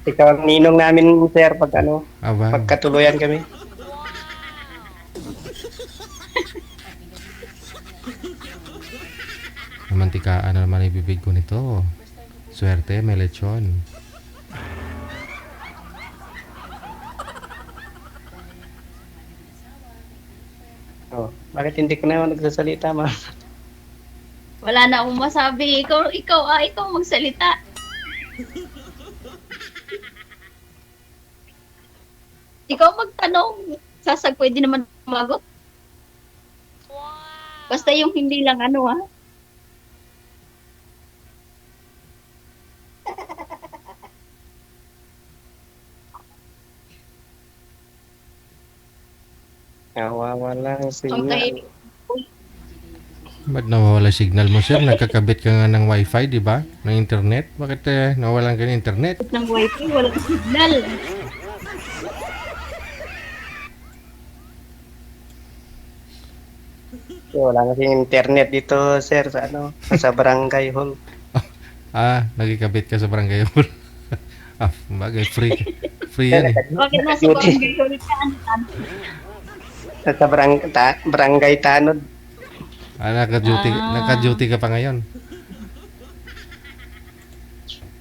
Ikaw ang ninong namin, sir, pag Aba. pagkatuluyan kami. Mamantikaan na naman yung bibig ko nito. Swerte, may lechon. Bakit hindi ka naman nagsasalita, ma'am? Wala na akong masabi. Ikaw magsalita. Ikaw magtanong. Pwede naman umagot. Basta yung hindi lang Nawawala ang signal. Ba't nawawala signal mo, sir? Nagkakabit ka nga ng wifi, di ba? Ng internet? Bakit nawalan ka ng internet? ng wifi, walang signal. Wala kasi internet dito, sir, sa barangay hall. Nagkakabit ka sa barangay hall. Bagay, free. Free yan Bakit nasa barangay ulit ka? Sa barangay Tanod. Naka-duty ka pa ngayon.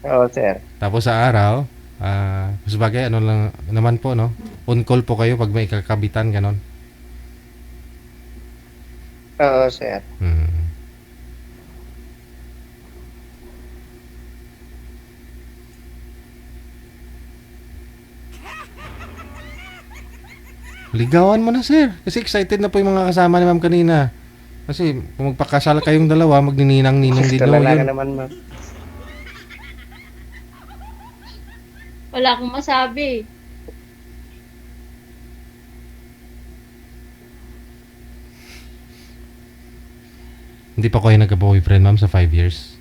Oo, sir. Tapos sa araw, Sabagay, ano lang naman po, no? On call po kayo pag may kakabitan, ganon. Oo, sir. Hmm. Ligawan mo na, sir. Kasi excited na po yung mga kasama ni ma'am kanina. Kasi kung magpakasal kayong dalawa, magnininang-ninang din daw Tulala ka yun. naman, ma'am. Wala akong masabi. Hindi pa kayo nagka-boyfriend, ma'am, sa 5 years.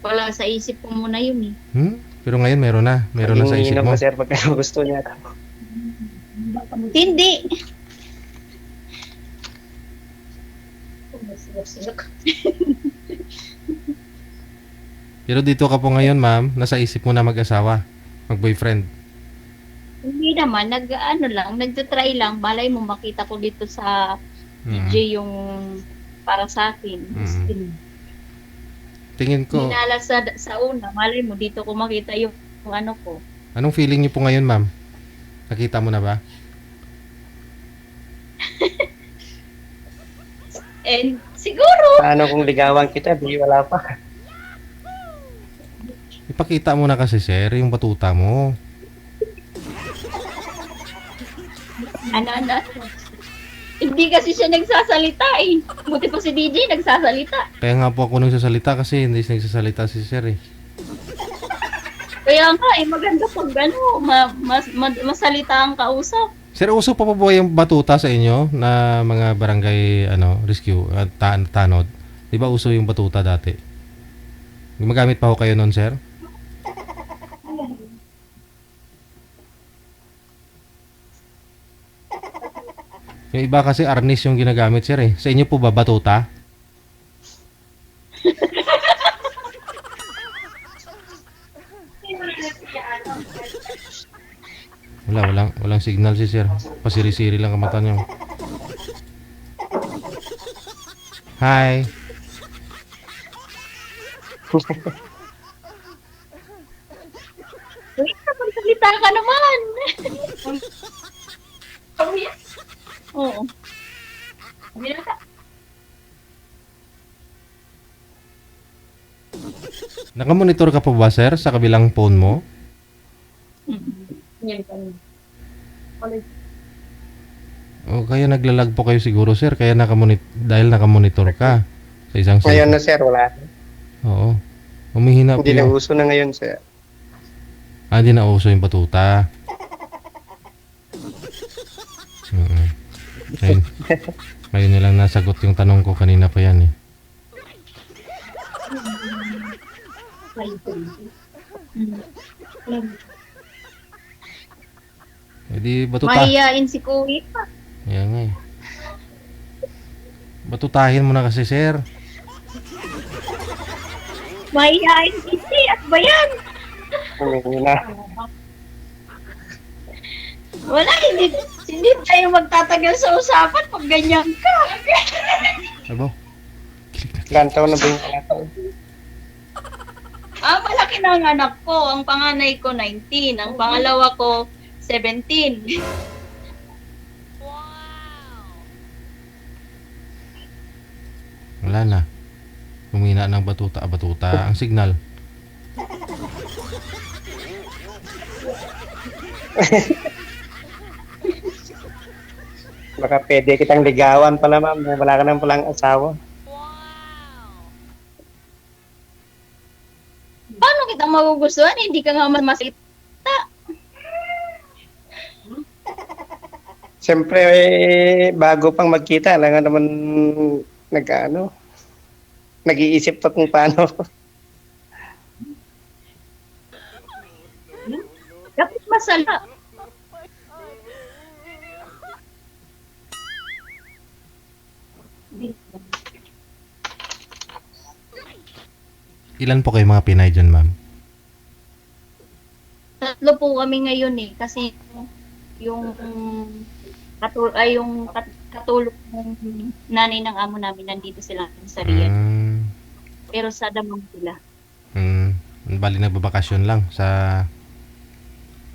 Wala sa isip ko muna yun eh. Pero ngayon meron na. Meron na sa isip Iniinom mo. ko, sir, pagka gusto niya. Hindi. Pero dito ka po ngayon, ma'am, nasa isip mo na mag-asawa, mag-boyfriend. Hindi naman, nagtatry lang. Balay mo makita ko dito sa DJ yung para sa akin. Tingin ko, Hinala sa una, malay mo dito ko makita yung ano ko. anong feeling niyo po ngayon, ma'am? Nakita mo na ba? And siguro, Paano kung ligawan kita, di wala pa. Ipakita mo na kasi, sir, yung batuta mo. ano. Hindi kasi siya nagsasalita eh. Buti pa si DJ nagsasalita. Kaya nga po ako nagsasalita kasi hindi nagsasalita si sir eh. Kaya nga eh, maganda pag masalita ang kausap. Sir, uso pa po ba yung batuta sa inyo na mga barangay rescue at tanod? Di ba uso yung batuta dati? Gumagamit pa ho kayo nun, sir? Yung iba kasi arnis yung ginagamit, sir eh. Sa inyo po ba batuta? Walang signal si sir. Pasiri-siri lang ang mata niyo. Hi. Wait, magsalita ka naman. Oo. Binata. Nakamonitor ka po ba, sir, sa kabilang phone mo? Yan pa. O kaya naglalag po kayo siguro, sir, kaya dahil nakamonitor ka sa isang Ngayon cellphone. na, sir, wala. Oo. Humihina po Hindi na yung... uso na ngayon, sir. Hindi na uso yung batuta. Ngayon nilang nasagot yung tanong ko kanina pa yan eh. Di batuta. Mahiyain si Kuya. Yan nga eh. Batutahin mo na kasi, sir. Mahiyain si at bayan. Humihina. Wala, hindi tayo magtatagal sa usapan pag ganyan ka. Abo. Ilan taon na ba yung anak ko? Malaki na ang anak ko. Ang panganay ko 19. Ang pangalawa ko 17. Wala na. Humina ng batuta. Ang signal. Baka pwede kitang ligawan pala, ma'am. Wala ka nang palang asawa. Paano kita magugustuhan? Hindi ka nga masalita. Siyempre, bago pang magkita, alam nga naman nag-iisip pa kung paano. Dapat masala. Ilan po kayo mga Pinay dyan, ma'am? 3 po kami ngayon eh. Kasi yung katulog ng nanay ng amo namin nandito sila sa Riyadh. Pero sa Damang sila. Bali nagbabakasyon lang sa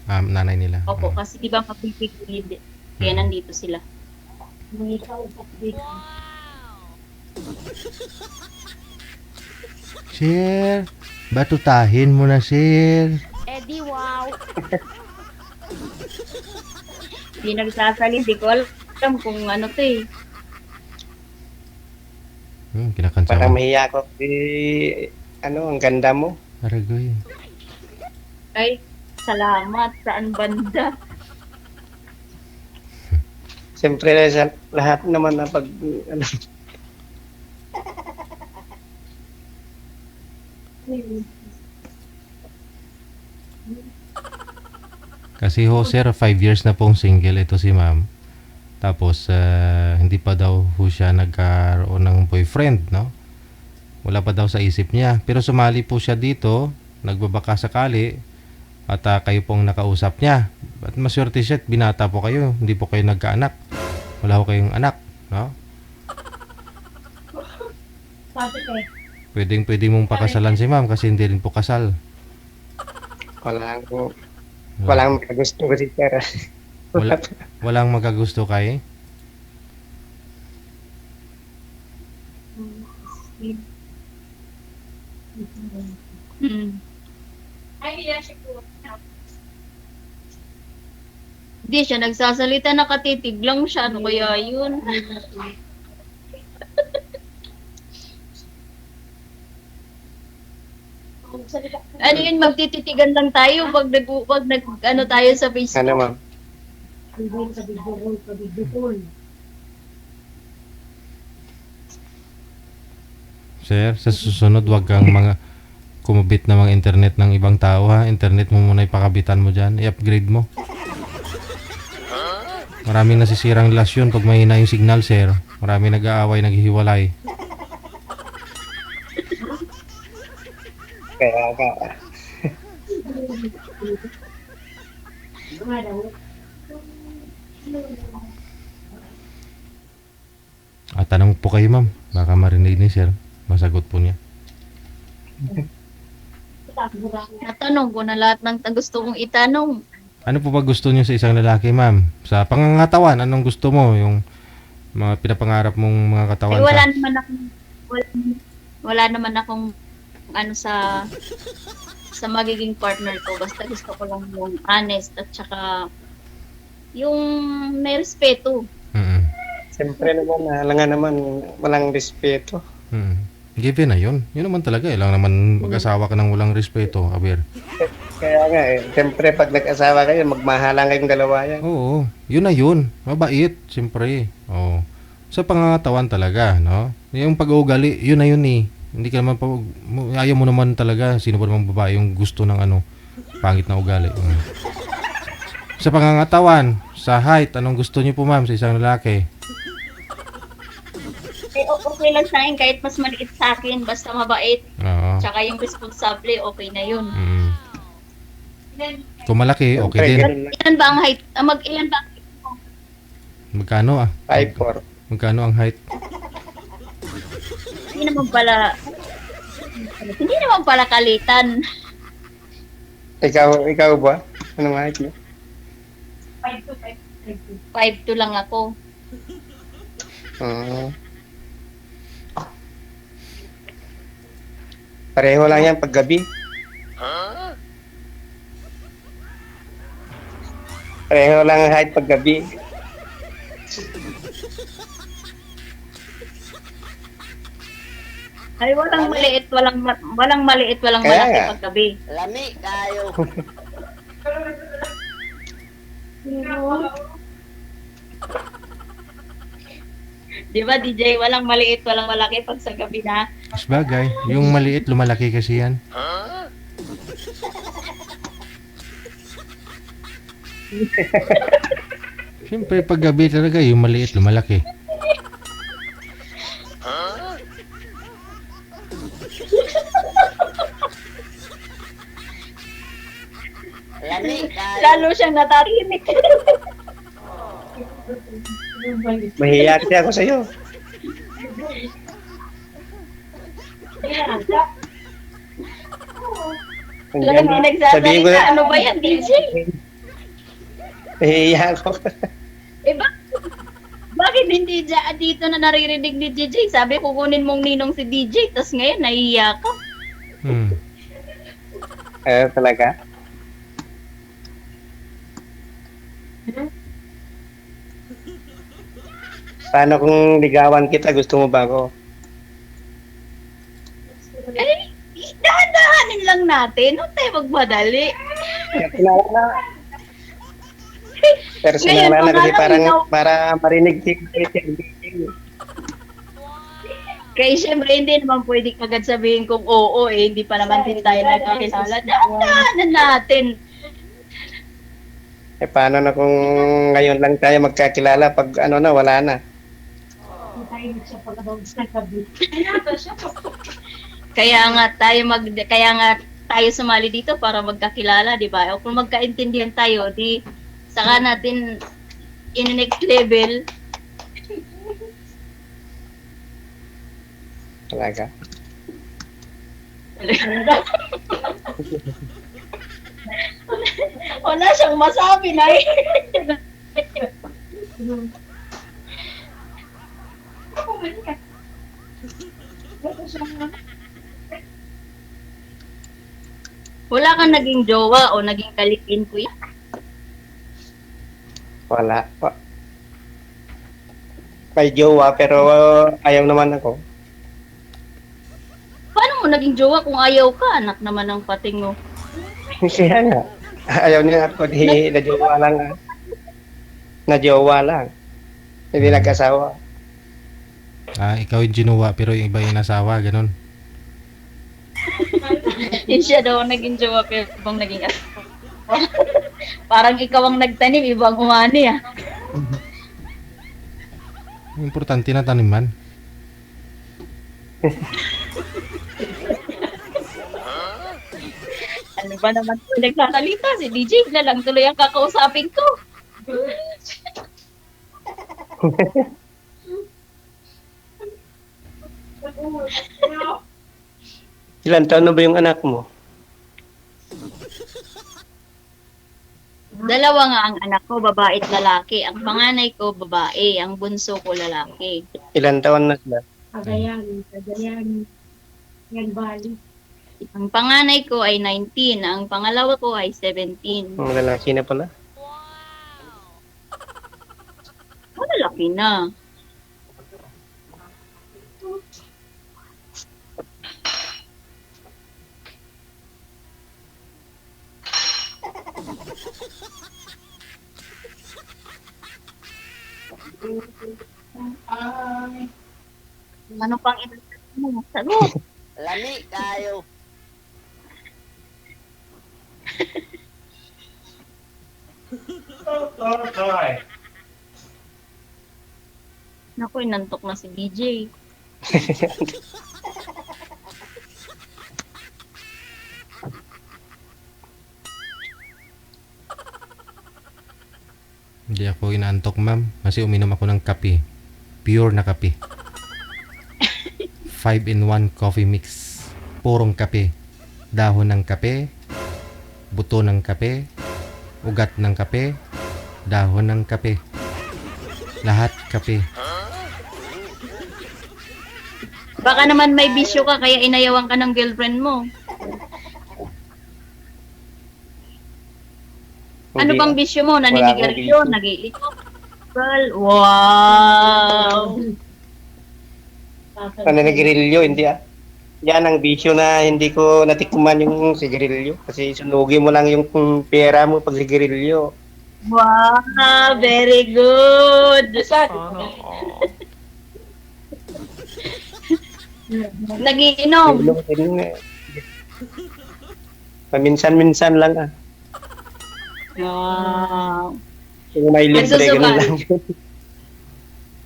nanay nila. Opo, kasi di ba mapipigilid. Kaya nandito sila. May kausap dito. Sir, batutahin mo na, sir. Eddie, wow! Hindi nagsasali, di ko alam kung ano to eh. Kinakanta Parang mo. mahiya ko. Ang ganda mo. Aragoy. Ay, salamat. Saan banda? Siyempre, sa lahat naman na pag... Kasi ho, sir, 5 years na pong single ito si ma'am. Tapos, hindi pa daw ho siya nagkaroon ng boyfriend, no? Wala pa daw sa isip niya. Pero sumali po siya dito, nagbabaka sakali, at kayo pong nakausap niya. At maswerte siya, at binata po kayo. Hindi po kayo nagkaanak. Wala ho kayong anak, no? Bakit eh? Pwede mong pakasalan si ma'am kasi hindi rin po kasal. Walang gusto ko si Sir. Walang magagusto kay. Hindi siya nagsasalita, nakatitig lang siya. Ano kaya yun? Ano yun, magtititigan lang tayo pag ano tayo sa Facebook. Ano, ma'am? Hindi sa bibigol. Sir, sa susunod wag kang kumabit na mga internet ng ibang tao ha. Internet mo muna ipakabitan mo dyan. I-upgrade mo. Maraming nasisirang relasyon pag mahina yung signal, sir. Maraming nag-aaway, naghihiwalay. Kaya ka. Tanong po kayo, ma'am. Baka marinig ni sir. Masagot po niya. Natanong ko na lahat ng gusto kong itanong. Ano po ba gusto niyo sa isang lalaki, ma'am? Sa pangangatawan, anong gusto mo? Yung mga pinapangarap mong mga katawan Wala sa... naman akong wala naman akong ano sa magiging partner ko. Basta gusto ko lang yung honest at saka yung may respeto. Siyempre naman, halangan naman walang respeto. Given na yun. Yun naman talaga. Lang naman mag-asawa ka ng walang respeto, Aber. Kaya nga siyempre pag nag-asawa kayo, magmahalang kayong dalawa yan. Oo. Yun na yun. Mabait, siyempre. Oo. Sa pangangatawan talaga, no? Yung pag-uugali, yun na yun eh. Hindi ka naman ayaw mo naman talaga. Sino ba namang babae yung gusto ng pangit na ugali. Sa pangangatawan, sa height, anong gusto niyo po, ma'am, sa isang lalaki? Okay lang sa akin kahit mas maliit sa akin. Basta mabait. Oo. Tsaka yung responsable, okay na yun. Kung malaki, okay din. Ilan ba ang height? Ilan ba ang height mo? Magkano 5'4". Magkano ang height? Hindi naman pala kalitan. Ikaw ba? Anong height mo? 5'2" lang ako. Pareho lang yan paggabi. Pareho lang ang height paggabi. Ay, walang maliit, walang maliit, walang Kaya malaki nga. paggabi. Lami kayo. Di ba, DJ? Walang maliit, walang malaki pag sa gabi na. Mas bagay. Yung maliit, lumalaki kasi yan. Siyempre, pag gabi talaga, yung maliit, lumalaki. Lami kayo. Lalo siyang natarinig. Mahiya kasi ako sa'yo. Wala may Sabihin ko nagsasalita. na, Ano ba yan, DJ? nahihiya ako. Eh, bakit hindi dito na naririnig ni DJ? Sabi, kukunin mong ninong si DJ, tas ngayon, nahihiya ka. Hmm. Talaga? Paano kung ligawan kita? Gusto mo ba ako? Eh, dahan-dahanin lang natin. Huwag tayo magmadali. Kilala na. Personal Ngayon, na kasi pangalan parang ikaw- para marinig si Kaya syempre, hindi naman pwede kagad sabihin kung oo eh. Hindi pa naman din tayo nagkakilala. Dahan-dahanan natin. paano na kung ngayon lang tayo magkakilala pag ano na, wala na. Tayo siya pag-abang sa gabi. Kaya nga tayo sumali dito para magkakilala, di ba? O kung magkaintindihan tayo, di saka natin in next level. Talaga. Wala siyang masabi na eh. Wala kang naging jowa o naging kalikin, kuya? Wala. May jowa pero ayaw naman ako. Paano mo naging jowa kung ayaw ka? Anak naman ng pating mo. Kaya nga. Ayaw niya ako di na-jowa lang. Na-jowa lang. Hindi nag-asawa. Ikaw yung ginuwa pero yung iba yung nasawa, ganun. Hindi siya daw naging jowa pero ibang naging asawa. Parang ikaw ang nagtanim, ibang umani ah. Importante na taniman. Ano ba naman po nagsasalita? Si DJ na lang tuloy ang kakausapin ko. Ilan taon na ba yung anak mo? Dalawa nga ang anak ko, babae at lalaki. Ang panganay ko, babae. Ang bunso ko, lalaki. Ilan taon na sila? Cagayan. Yan bali. Ang panganay ko ay 19. Ang pangalawa ko ay 17. Ang lalaki na pala. Malaki na. Ano pang ito mo? Sagot. Lami kayo. Naku, inantok na si BJ. Hindi ako inaantok, ma'am. Kasi uminom ako ng kape. Pure na kape. 5-in-1 coffee mix. Purong kape. Dahon ng kape. Buto ng kape. Ugat ng kape. Dahon ng kape. Lahat kape. Baka naman may bisyo ka kaya inayawan ka ng girlfriend mo. Ano Hindi. bang bisyo mo? Wala Naninigarilyo? akong Nag-iinom? Wow! Naninigarilyo, hindi ah. Yan ang bisyo na hindi ko natikman yung sigarilyo. Kasi sunugi mo lang yung pera mo pag sigarilyo. Wow! Very good! Nagiinom? Paminsan-minsan lang ah. Wow! Kung may libre, Nagsusugal. ganun lang.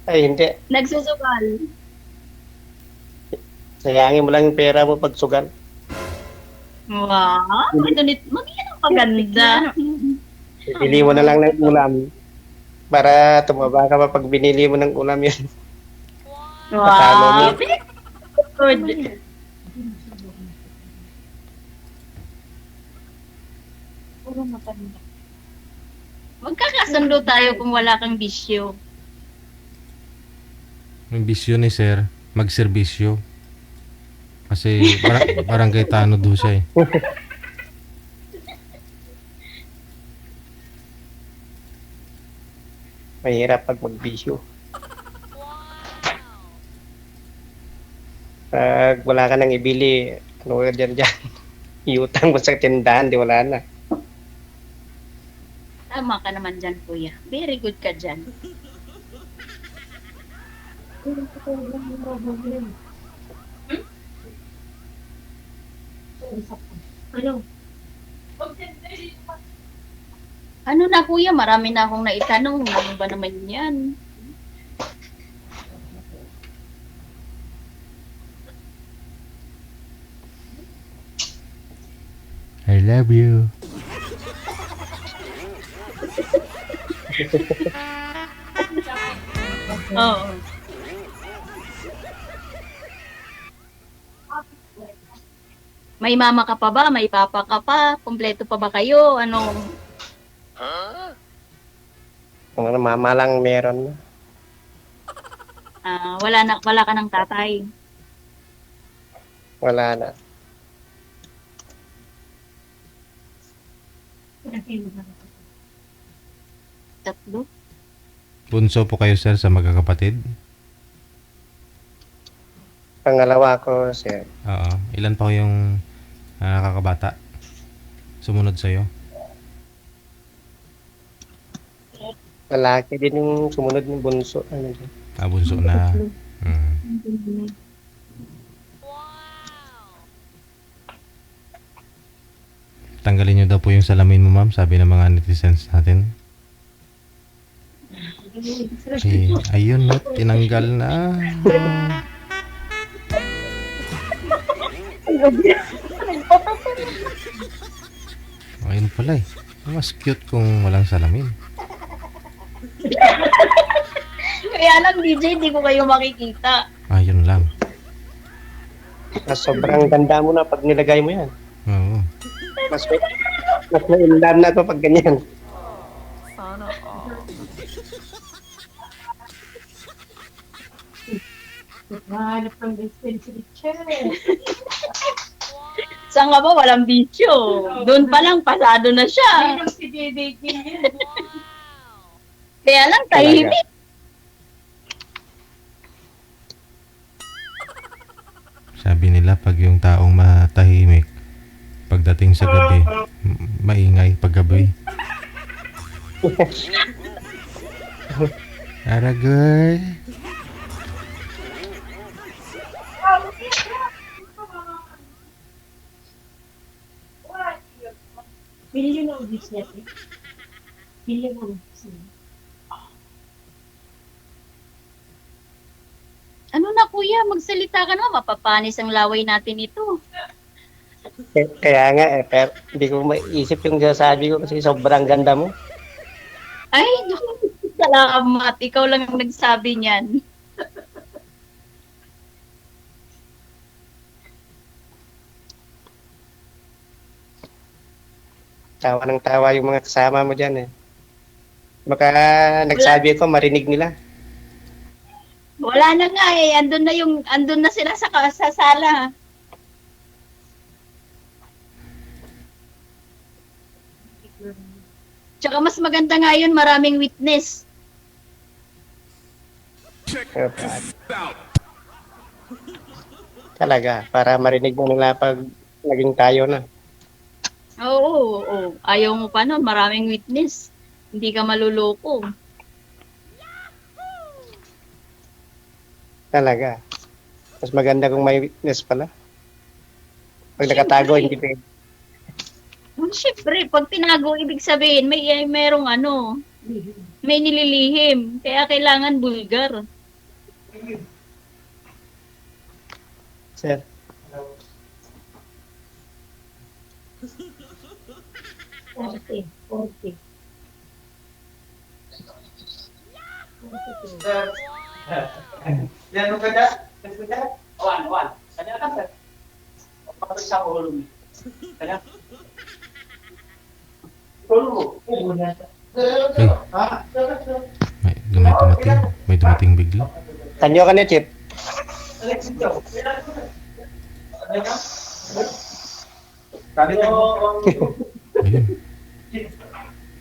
Ay, hindi. Nagsusugal. Sayangin mo lang yung pera mo pag sugal. Wow! Mag-iyan ang paganda. Bili mo na lang ng ulam. Para tumaba ka pa pag binili mo ng ulam yun. Patalo mo. Wow! Very good. puro matanda. Magkakasundo tayo kung wala kang bisyo. Yung bisyo ni sir, magserbisyo. Kasi barangay Tano do siya eh. Mahirap pag magbisyo. Pag wala ka nang ibili, ano ka dyan? Iutang mo sa tindahan, di wala na. Tama ka naman dyan, kuya. Very good ka dyan. Pero totoo lang yung problem. Ano? Ano na, kuya? Marami na akong naitanong. Ano ba naman yan? I love you. Oo. May mama ka pa ba? May papa ka pa? Kompleto pa ba kayo? Ano? Kung ano, mama lang meron. Wala ka ng tatay. Wala na. Tatlo? Bunso po kayo sir sa magkakapatid? Pangalawa ko, sir. Oo. Ilan pa yung kakabata? Sumunod sa'yo? Lalaki din yung sumunod ng bunso. Ano din. Bunso na. Mm. Tanggalin nyo daw po yung salamin mo ma'am, sabi ng mga netizens natin. Ayun no, tinanggal na. Ayun pala eh. Mas cute kung walang salamin. Kaya lang, DJ, di ko kayo makikita. Ayun lang. Sobrang ganda mo na pag nilagay mo yan. Oo. Mas ma-inlove na to pag ganyan. Sana Hanap ng dispensary chair. Saan nga ba? Walang bisyo. Doon pa lang, pasado na siya. Ayun si JJ yan. Kaya lang, tahimik. Sabi nila pag yung taong matahimik, pagdating sa gabi, maingay paggabi. Aragoy. Bilhin ang bis natin. Bilhin ang bis natin. Ano na, kuya? Magsalita ka na. Mapapanis ang laway natin ito. Kaya nga eh, pero hindi ko maisip yung sasabi ko kasi sobrang ganda mo. Ay, salamat. Ikaw lang ang nagsabi niyan. Tawa ng tawa yung mga kasama mo dyan eh. Baka nagsabi ko, marinig nila. Wala na nga eh. Andun na sila sa sala. Tsaka mas maganda nga yun, maraming witness. Talaga, para marinig mo nila pag naging tayo na. Oo. Ayaw mo pa nun, maraming witness. Hindi ka maluloko. Talaga. Mas maganda kung may witness pala. Pag nakatago, hindi pwede. Siyempre, pag tinago, ibig sabihin, merong may nililihim. Kaya kailangan bulgar. Sir. Forte. Yan ka da? Awan. Kanya ka sir. Pagkakita sa ulo mo. Kanya. May dumating. May dumating bigla. Tanyo ka niya, Chip. Ayun.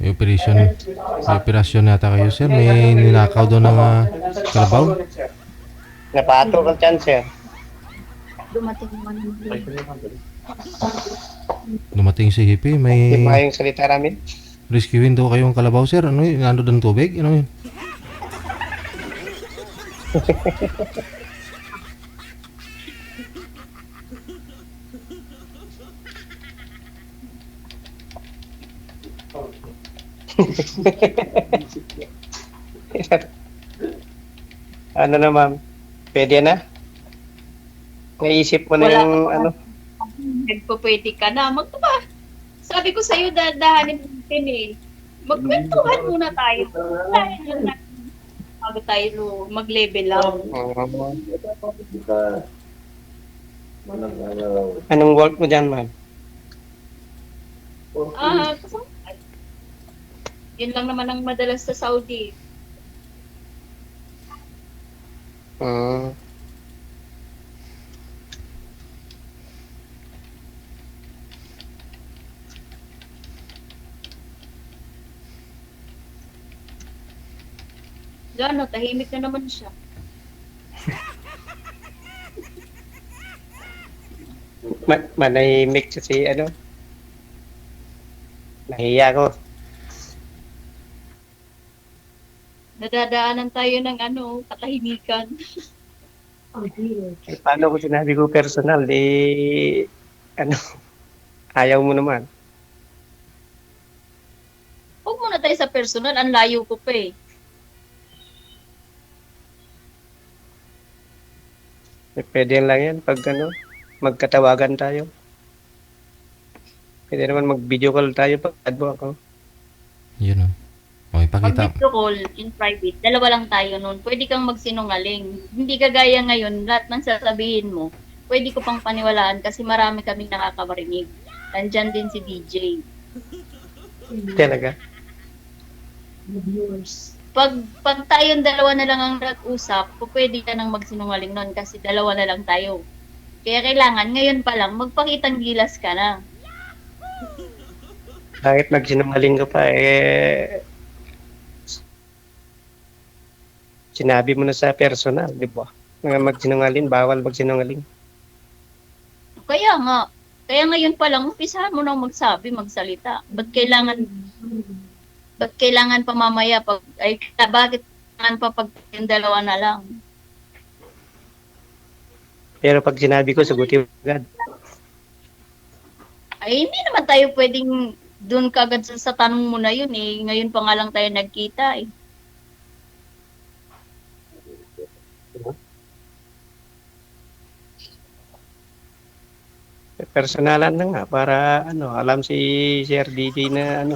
May operasyon yata kayo, sir. May ninakaw doon ng kalabaw. Napato ka chance, sir. Dumating naman yung Dumating si Hippie. Hindi May pa yung salita namin. rescuein daw kayong kalabaw, sir. Ano yun? Nando ng tubig? Ano yun? Ano na, ma'am? Pwede na? Naisip mo na Wala yung pa. ano? Nagpapwede ka na. Magtaba. Sabi ko sa'yo, dadahanin natin eh. Magkwentuhan muna tayo. Bago tayo mag-level up. Anong work mo dyan, ma'am? Kasama. Yun lang naman ang madalas sa Saudi. Hmm. Gano, tahimik na naman siya. Manahimik kasi ano? Nahiya ko. Nadadaanan tayo ng katahimikan. Eh, paano ko sinabi ko personal? Ano? Ayaw mo naman. Huwag muna tayo sa personal, ang layo ko pa eh. Pwede lang yan pag magkatawagan tayo. Pwede naman mag-video call tayo pag adbo ako. Yun o. Okay, Pag pakita. video call in private, dalawa lang tayo nun. Pwede kang magsinungaling. Hindi kagaya ngayon, lahat ng sasabihin mo, pwede ko pang paniwalaan kasi marami kaming nakakabarinig. Nandyan din si DJ. Talaga. Pag tayong dalawa na lang ang nag-usap, pwede ka nang magsinungaling nun kasi dalawa na lang tayo. Kaya kailangan, ngayon pa lang, magpakitang gilas ka na. Kahit magsinungaling ka pa, sinabi mo na sa personal, di ba? Mga magsinungaling, bawal magsinungaling. Kaya ngayon pa lang, umpisahan mo nang magsalita. Ba't kailangan pa mamaya bakit kailangan pa pag yung dalawa na lang? Pero pag sinabi ko, sagutin agad. Ay, hindi naman tayo pwedeng doon kagad sa tanong mo na yun eh. Ngayon pa nga lang tayo nagkita eh. Personalan na nga para alam si Sir DJ na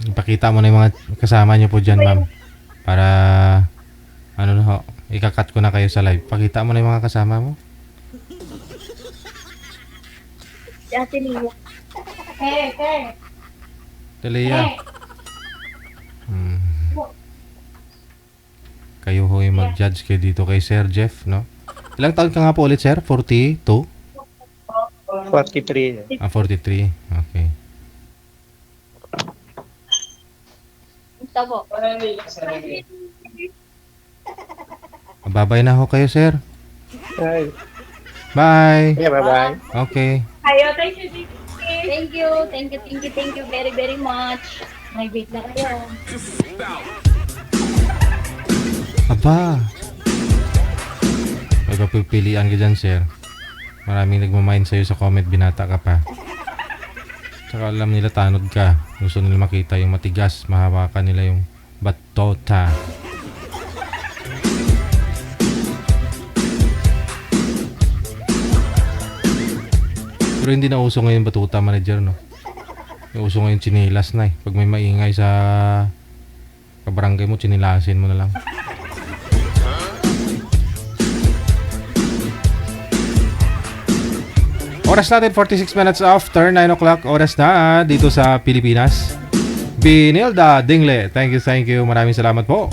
Ipakita mo na yung mga kasama niyo po dyan, ma'am. Para, ikakat ko na kayo sa live. Pakita mo na yung mga kasama mo. Si Ate Lia. Talia. Kayo ho yung mag-judge kayo dito kay Sir Jeff, no? Ilang taon ka nga po ulit, sir? 42? 43. 43. Okay. Tabo. Babay na ho kayo, sir. Ay. Bye. Yeah, bye-bye. Okay. Ayo, thank you. Thank you very, very much. May wait na kayo. Aba. May papipilian ka dyan, sir. Maraming nagmamind sa'yo sa comment, binata ka pa. Tsaka alam nila tanod ka. Gusto nila makita yung matigas. Mahawakan nila yung batota. Pero hindi na uso ngayon batuta, manager, no? Yung uso ngayon chinilas na eh. Pag may maingay sa kabarangay mo, chinilasin mo na lang. Oras Oras natin 46 minutes after 9 o'clock. Oras na dito sa Pilipinas. Binilda Dingle. Thank you. Maraming salamat po.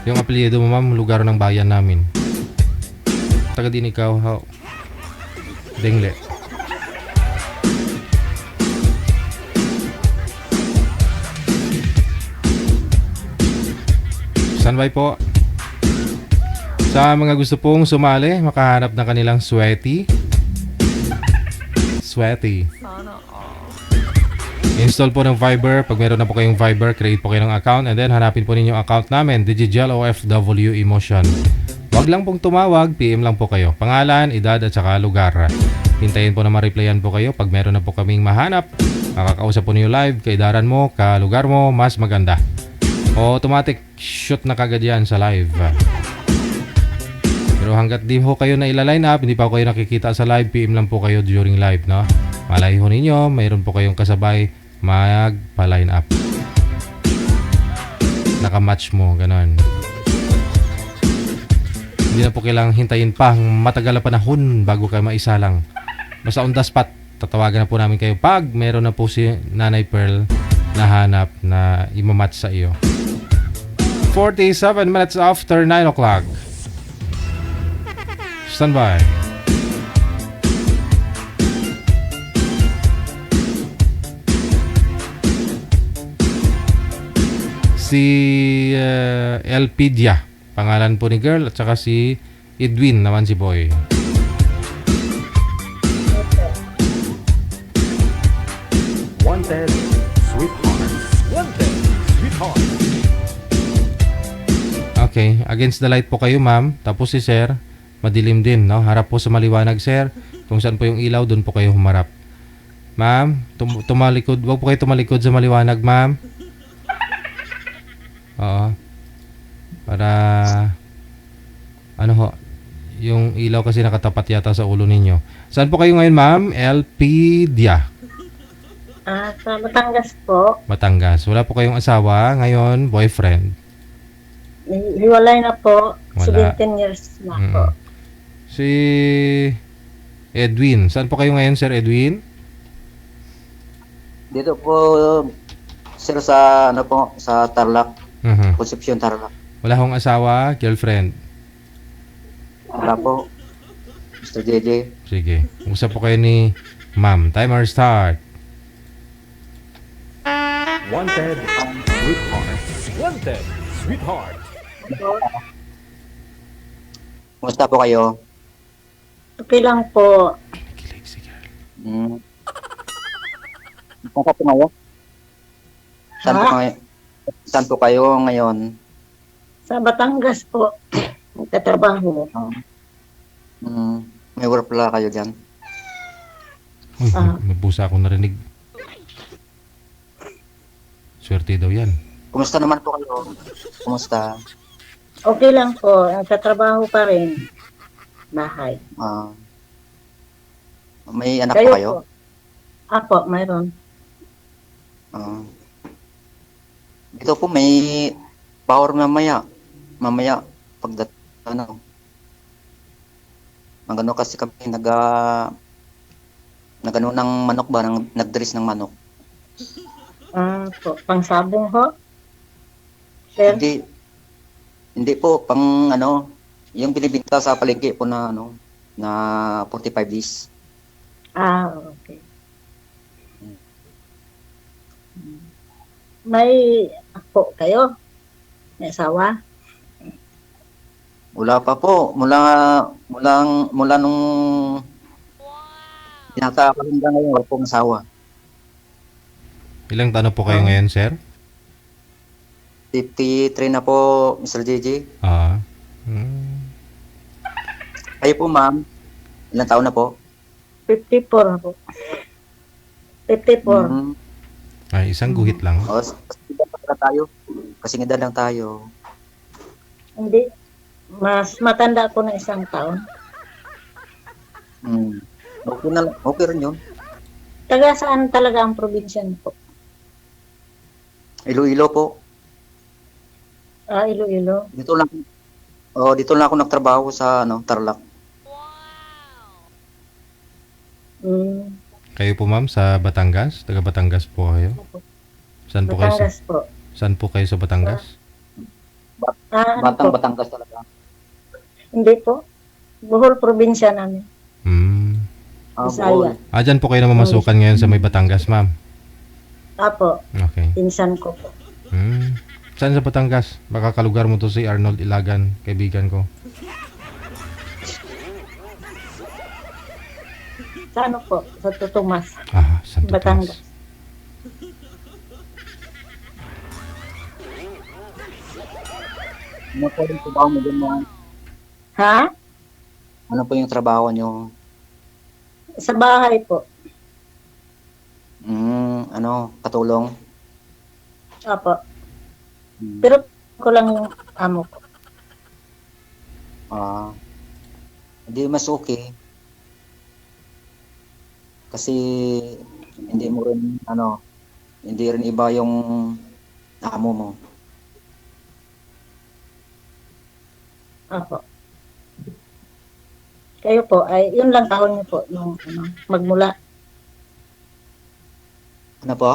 Yung apelyido mo, ma'am, lugar ng bayan namin. Taga din ikaw, how? Dingle. Standby po. Sa mga gusto pong sumali, makahanap ng kanilang sweaty. Install po ng Viber. Pag meron na po kayong Viber, create po kayo ng account and then hanapin po ninyo yung account namin, Digigel OFW Emotion. Wag lang pong tumawag, PM lang po kayo. Pangalan, edad at saka lugar. Hintayin po na ma-replyan po kayo. Pag meron na po kaming mahanap, makakausap po niyo live, kaidaran mo, kalugar mo, mas maganda. Automatic shoot na kagad yan sa live. Pero hanggat di ho kayo na ila-line up, hindi pa kayo nakikita sa live, PM lang po kayo during live, no? Malay ho ninyo, mayroon po kayong kasabay magpa-line up. Nakamatch mo, ganon. Hindi na po kailangang hintayin pa matagal na panahon bago kayo maisalang. Basta on the spot, tatawagan na po namin kayo pag meron na po si Nanay Pearl na hanap na imamatch sa iyo. 47 minutes after 9 o'clock. Standby. Si Elpidia, pangalan po ni girl, at saka si Edwin naman si boy. Wanted, sweetheart. Wanted, sweetheart. Okay, against the light po kayo, ma'am. Tapos si sir, madilim din, no? Harap po sa maliwanag, sir. Kung saan po yung ilaw, doon po kayo humarap. Ma'am, tumalikod. Huwag po kayo tumalikod sa maliwanag, ma'am. Oo. Para ano ho, yung ilaw kasi nakatapat yata sa ulo ninyo. Saan po kayo ngayon, ma'am? Elpidia. Sa Batangas po. Batangas. Wala po kayong asawa ngayon, boyfriend. Hiwalay na po. Wala. 17 years na po. Si Edwin. Saan po kayo ngayon, Sir Edwin? Dito po, sir, sa ano po, sa Tarlac. Concepcion, Tarlac. Wala hong asawa, girlfriend? Wala po. Mr. JJ. Sige. Usap po kayo ni ma'am. Timer start. Wanted, sweetheart. Wanted, sweetheart. Kumusta po kayo? Okay lang po. Saan po ngayon? Saan Ha? po ngayon? Saan po kayo ngayon? Sa Batangas po. Nagtatrabaho. May work pala kayo dyan? Uy, may busa akong narinig. Swerte daw yan. Kumusta naman po kayo? Kumusta? Okay lang po. Nagtatrabaho pa rin. Bahay. May anak po kayo? Po? Apo, mayroon. Dito po may power mamaya. Mamaya, pagdat, ano, magano kasi kami nagano ng manok ba? Nagdress ng manok. Po, pangsabong ho? Sir? Hindi po, pang ano, yung binibinta sa palengke po na ano, na 45 days. Okay. May apo kayo? May asawa? Wala pa po. Mula nung pinaka hanggang ngayon, wala pong asawa. Ilang taon po kayo ngayon, sir? 53 na po, Mr. JJ. Kayo po, ma'am. Ilang taon na po? 54 na po. 54. Ay, isang guhit lang. Kasing edad lang tayo. Hindi. Mas matanda ko na 1 taon. Okay rin yun. Taga saan talaga ang probinsya po? Iloilo po. Iloilo. Oh, dito lang ako nagtrabaho sa Tarlac. Mm, Kayo po ma'am sa Batangas? Taga Batangas po kayo? Saan po kayo sa, Batangas po. saan po kayo sa Batangas? Ano Batang po? Batangas talaga. Hindi po. Bohol probinsya namin. Hmm. Bisaya. Dyan po kayo namamasukan ngayon sa may Batangas ma'am? Apo, Okay. pinsan ko po. Hmm. Saan sa Batangas? Baka kalugar mo to si Arnold Ilagan, kaibigan ko. Sa ano po? Sa Tutumas, Santo Batangas. Tomas. Ano po yung trabaho mo dun, ma'am? Ha? Ano po yung trabaho nyo? Sa bahay po. Katulong? Apo. Pero ko lang yung amo ko. Hindi mas okay. Kasi hindi mo rin hindi rin iba yung amo mo. Apo. Kayo po, ay yun lang tahon niyo po, yung magmula. Ano po?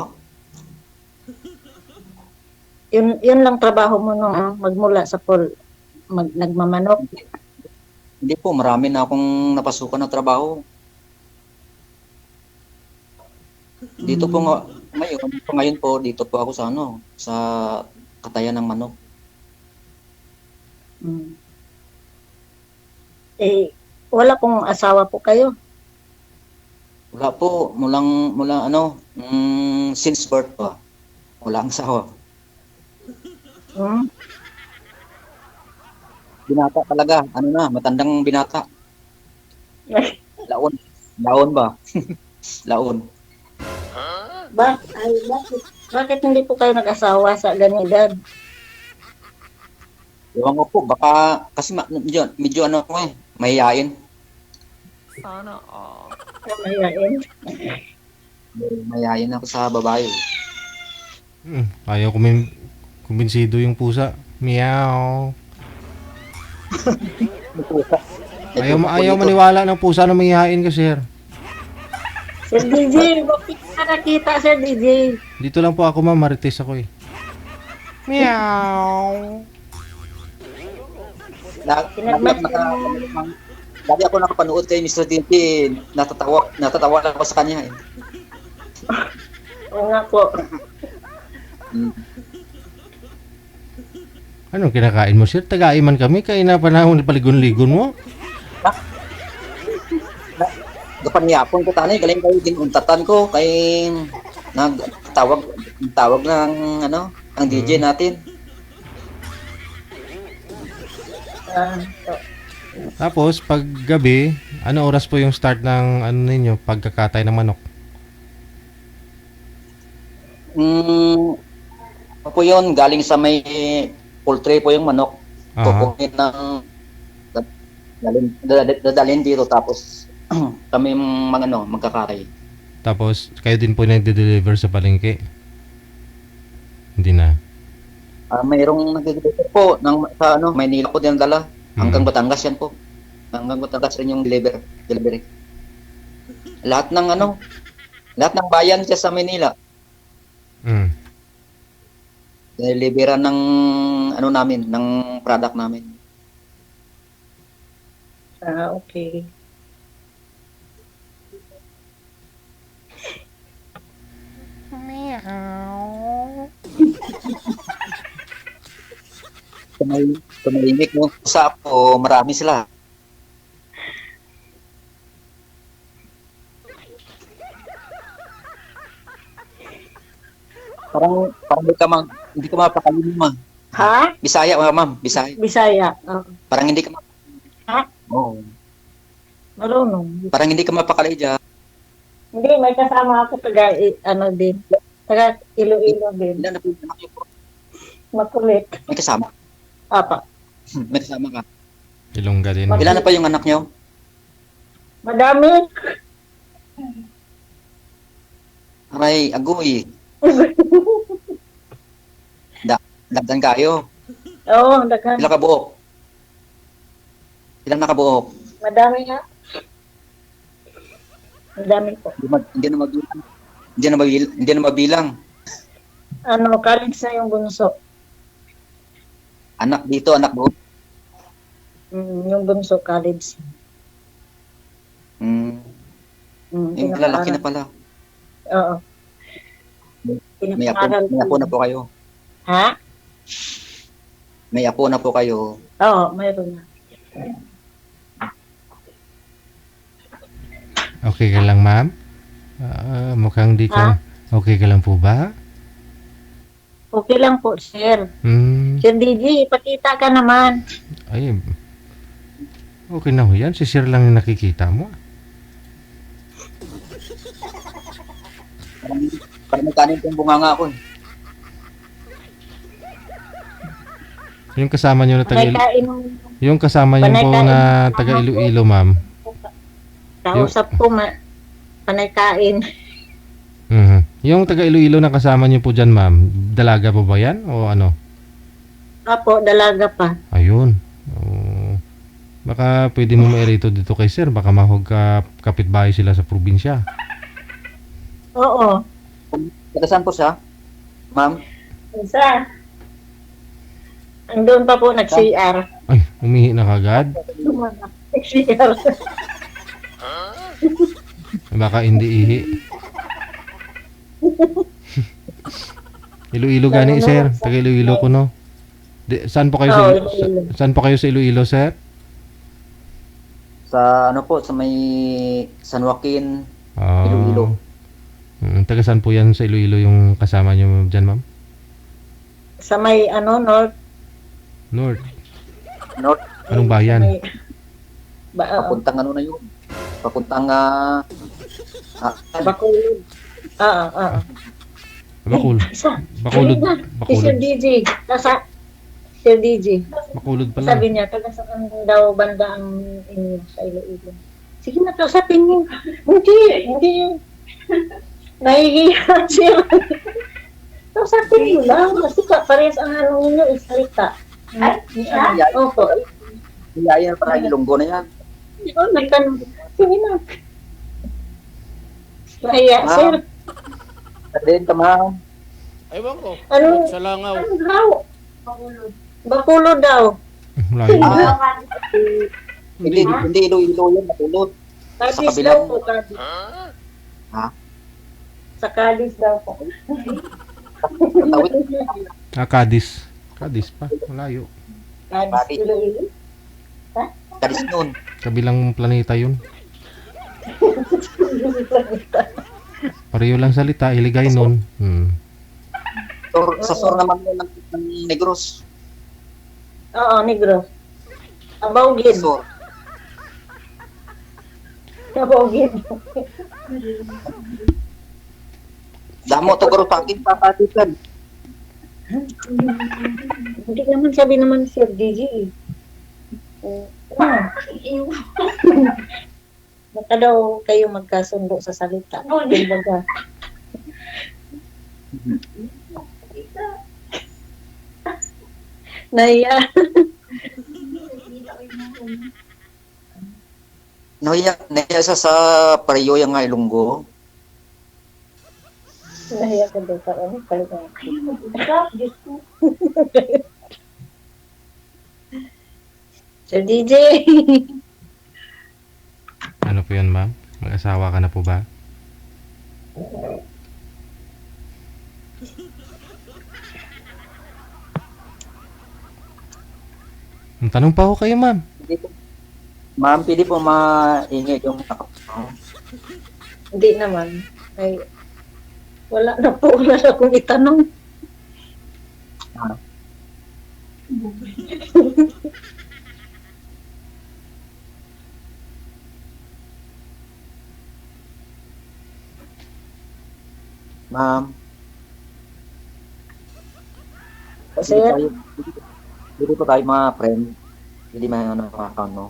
Yun lang trabaho mo nung magmula sa pool, nagmamanok. Hindi po, marami na akong napasukan na trabaho. Dito po ngayon po, dito po ako sa katayan ng manok. Mm. Wala pong asawa po kayo. Wala po, mula since birth pa. Wala ang asawa. Hmm? Binata talaga, matandang binata. Laon ba? Laon. Bakit hindi po kayo nag-asawa sa ganyan edad? Ewan ko po, baka kasi medyo mahihain. Mahihain? Mahihain ako sa babae. Ayaw kumbinsido yung pusa. Meow. Ayaw maniwala ng pusa na mahihain ka, sir. Sir DJ, bakit ka nakita, Sir DJ? Dito lang po ako, ma'am. Marites ako eh. Meow. Lagi ako nakapanood kay Mr. Tintin. Natatawa lang ako sa kanya eh. Oo nga po. Anong kinakain mo, sir? Tagaiman kami. Kain na panahon na paligon-ligon mo. Gapangyapon ko tanay, galing kayo din untatan ko kay tawag ng ang DJ natin. Tapos, pag gabi, ano oras po yung start ng ninyo, pagkakatay ng manok? Po yun, galing sa may poultry po yung manok. Kukunin ng dadalhin dito tapos kami magkakatay. Tapos, kayo din po nagde-deliver sa palengke? Hindi na. Mayroong nag-deliver po sa Maynila po din dala. Hanggang Batangas yan po. Hanggang Batangas rin yung delivery. Lahat ng bayan siya sa Maynila. Deliveran ng namin, ng product namin. Okay. Tumahimik mo. Sa po, marami sila. Parang hindi ka mapakalimutan, ma'am. Ha? Bisaya, ma'am. Bisaya. Bisaya. Parang hindi ka Ha? Oo. Marunong. Parang hindi ka mapakali dyan. Hindi, may kasama ako taga Iloilo din. Ilan na po yung anak niyo po? Makulit. May kasama? Apa. May kasama ka? Ilongga din. Ilan na pa yung anak niyo? Madami. Aray, agoy. Dagdan kayo. Oo, daghan. Ilan ka buok? Ilang nakabuo? Madami nga. Madami po. Hindi na mabilang. Hindi na mabilang. Ano, college na yung bunso. Anak dito, anak doon. Yung bunso, college. Yung lalaki na pala. Oo. May apo na po kayo. Ha? May apo na po kayo. Oo, mayroon na. Okay ka lang, ma'am? Mukhang di ka... Okay ka lang po ba? Okay lang po, sir. Hmm. Sir DJ, ipakita ka naman. Ay, okay na ho yan. Si Sir lang yung nakikita mo. Parang magkanin yung bunganga ako eh. Yung kasama nyo na Panaykain mo. Yung kasama nyo po na taga Iloilo, ma'am. Kausap ko, panaykain. Yung taga Iloilo na kasama nyo po dyan, ma'am. Dalaga po ba yan? O ano? Apo, dalaga pa. Ayun. Baka pwede mo mairito dito kay Sir. Baka mahog kapitbahay sila sa probinsya. Oo. Taga saan po siya? Ma'am? Isa. Andun pa po, nag-CR. Ay, umihi na kagad. Nag-CR. Baka hindi ihi. Iloilo gani, Sir. Taga Iloilo ko, no? Saan po kayo sa saan po kayo sa Iloilo, Sir? Sa ano po, sa may San Joaquin, Iloilo. Taga saan po yan sa Iloilo yung kasama nyo dyan, ma'am? Sa may, North. North. North. Anong bayan? Papuntang ano na yun? Papuntang Bacolod. Bacolod. Bacolod. Sir DJ. Sir DJ. Bacolod pala. Sabi niya, taga saan daw banda ang inyo sa Iloilo. Sige na, kausapin niyo. Hindi. Nahihiya siya. Kausapin niyo lang. Kasi parehas ang ano ninyo, salita. Ay, opo. Yaya para Ilonggo na yan. Nagtanong. Sige na. Kaya, sir. Din ka, ma'am. Ewan ko. Ano? Sa Langaw. Ano daw? Bakulod daw. Malayo. Hindi Iloilo yan, Bacolod. Kadis daw po, Kadis. Ha? Sa Kadis daw po. Cadiz. Cadiz pa. Malayo. Kadis, Iloilo. Kadis nun. Kabilang planeta yun. Pareho lang salita. Iligay nun. Sa Sor naman yun ng Negros. Oo, Negros. Abawgid. Sor. Abawgid. Damo to garo pangkin papatikan. Hindi naman sabi naman Sir DJ. Baka daw kayo magkasundo sa salita. Kumbaga. Naya. Nahiya sa pareho yung nga Ilonggo. Naya ka daw sa ano. Sir DJ. Ano po yun, ma'am? Mag-asawa ka na po ba? Tanong pa ako kayo, ma'am. Ma'am, pili po maingay yung Hindi naman. Ay, wala na po. Wala na akong itanong. Ma'am. Kasi, Pwede po tayo mga friend. Hindi may ano mga account, no?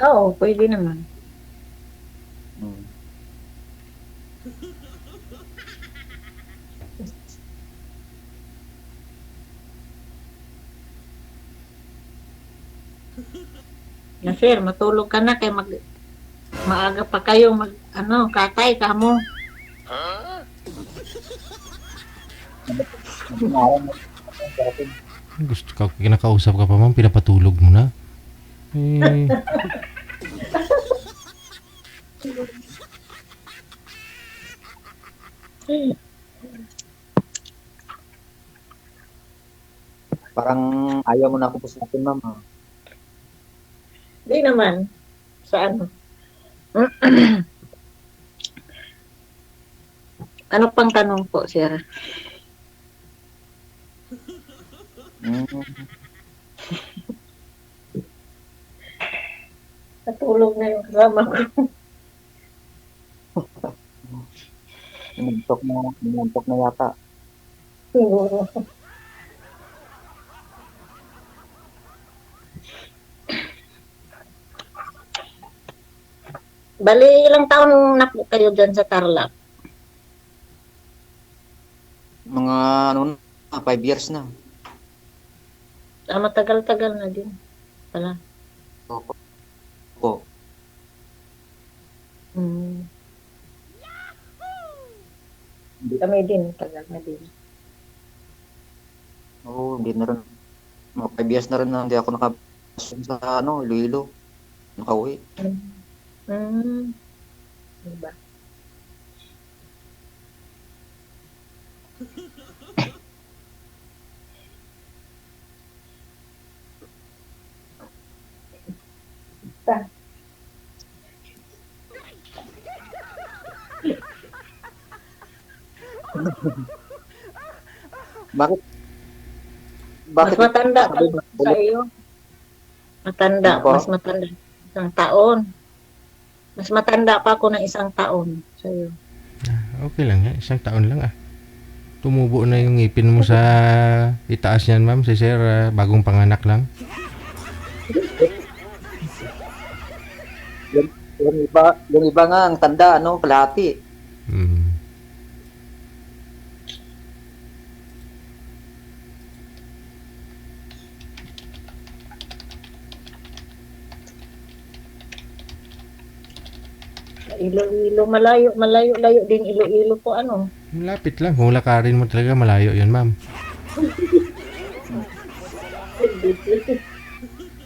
oo, pwede naman. Na sir, matulog ka na kay maaga pa kayo katay ka mo. Gusto ka, kinakausap ka pa ma'am, pinapatulog mo na. Eh, Parang ayaw mo na ako pusatin, ma'am. Ah. Di naman. Sa ano? Ano pang tanong po, sir? Mm. Natulog na yung kasama ko. Inantok na yata. Siguro. Bali, ilang taon na po kayo dyan sa Tarlac? Mga 5 years na. Matagal-tagal na din. Pala. Opo. Kami din, tagal na din. Oo, hindi na rin. Mga 5 years na rin na hindi ako sa Iloilo. Nakauwi. Diba? Bakit? Mas matanda pa sa iyo. Matanda, Ano po? mas matanda. Isang taon. Mas matanda pa ako ng 1 taon sa iyo. okay lang yan. 1 taon lang ah. Tumubo na yung ngipin mo sa itaas niyan ma'am. Si sir, bagong panganak lang. Yung iba nga, ang tanda, kalahati. Mm. Iloilo, malayo din Iloilo po Lapit lang. Kung lakarin mo talaga, malayo yun ma'am.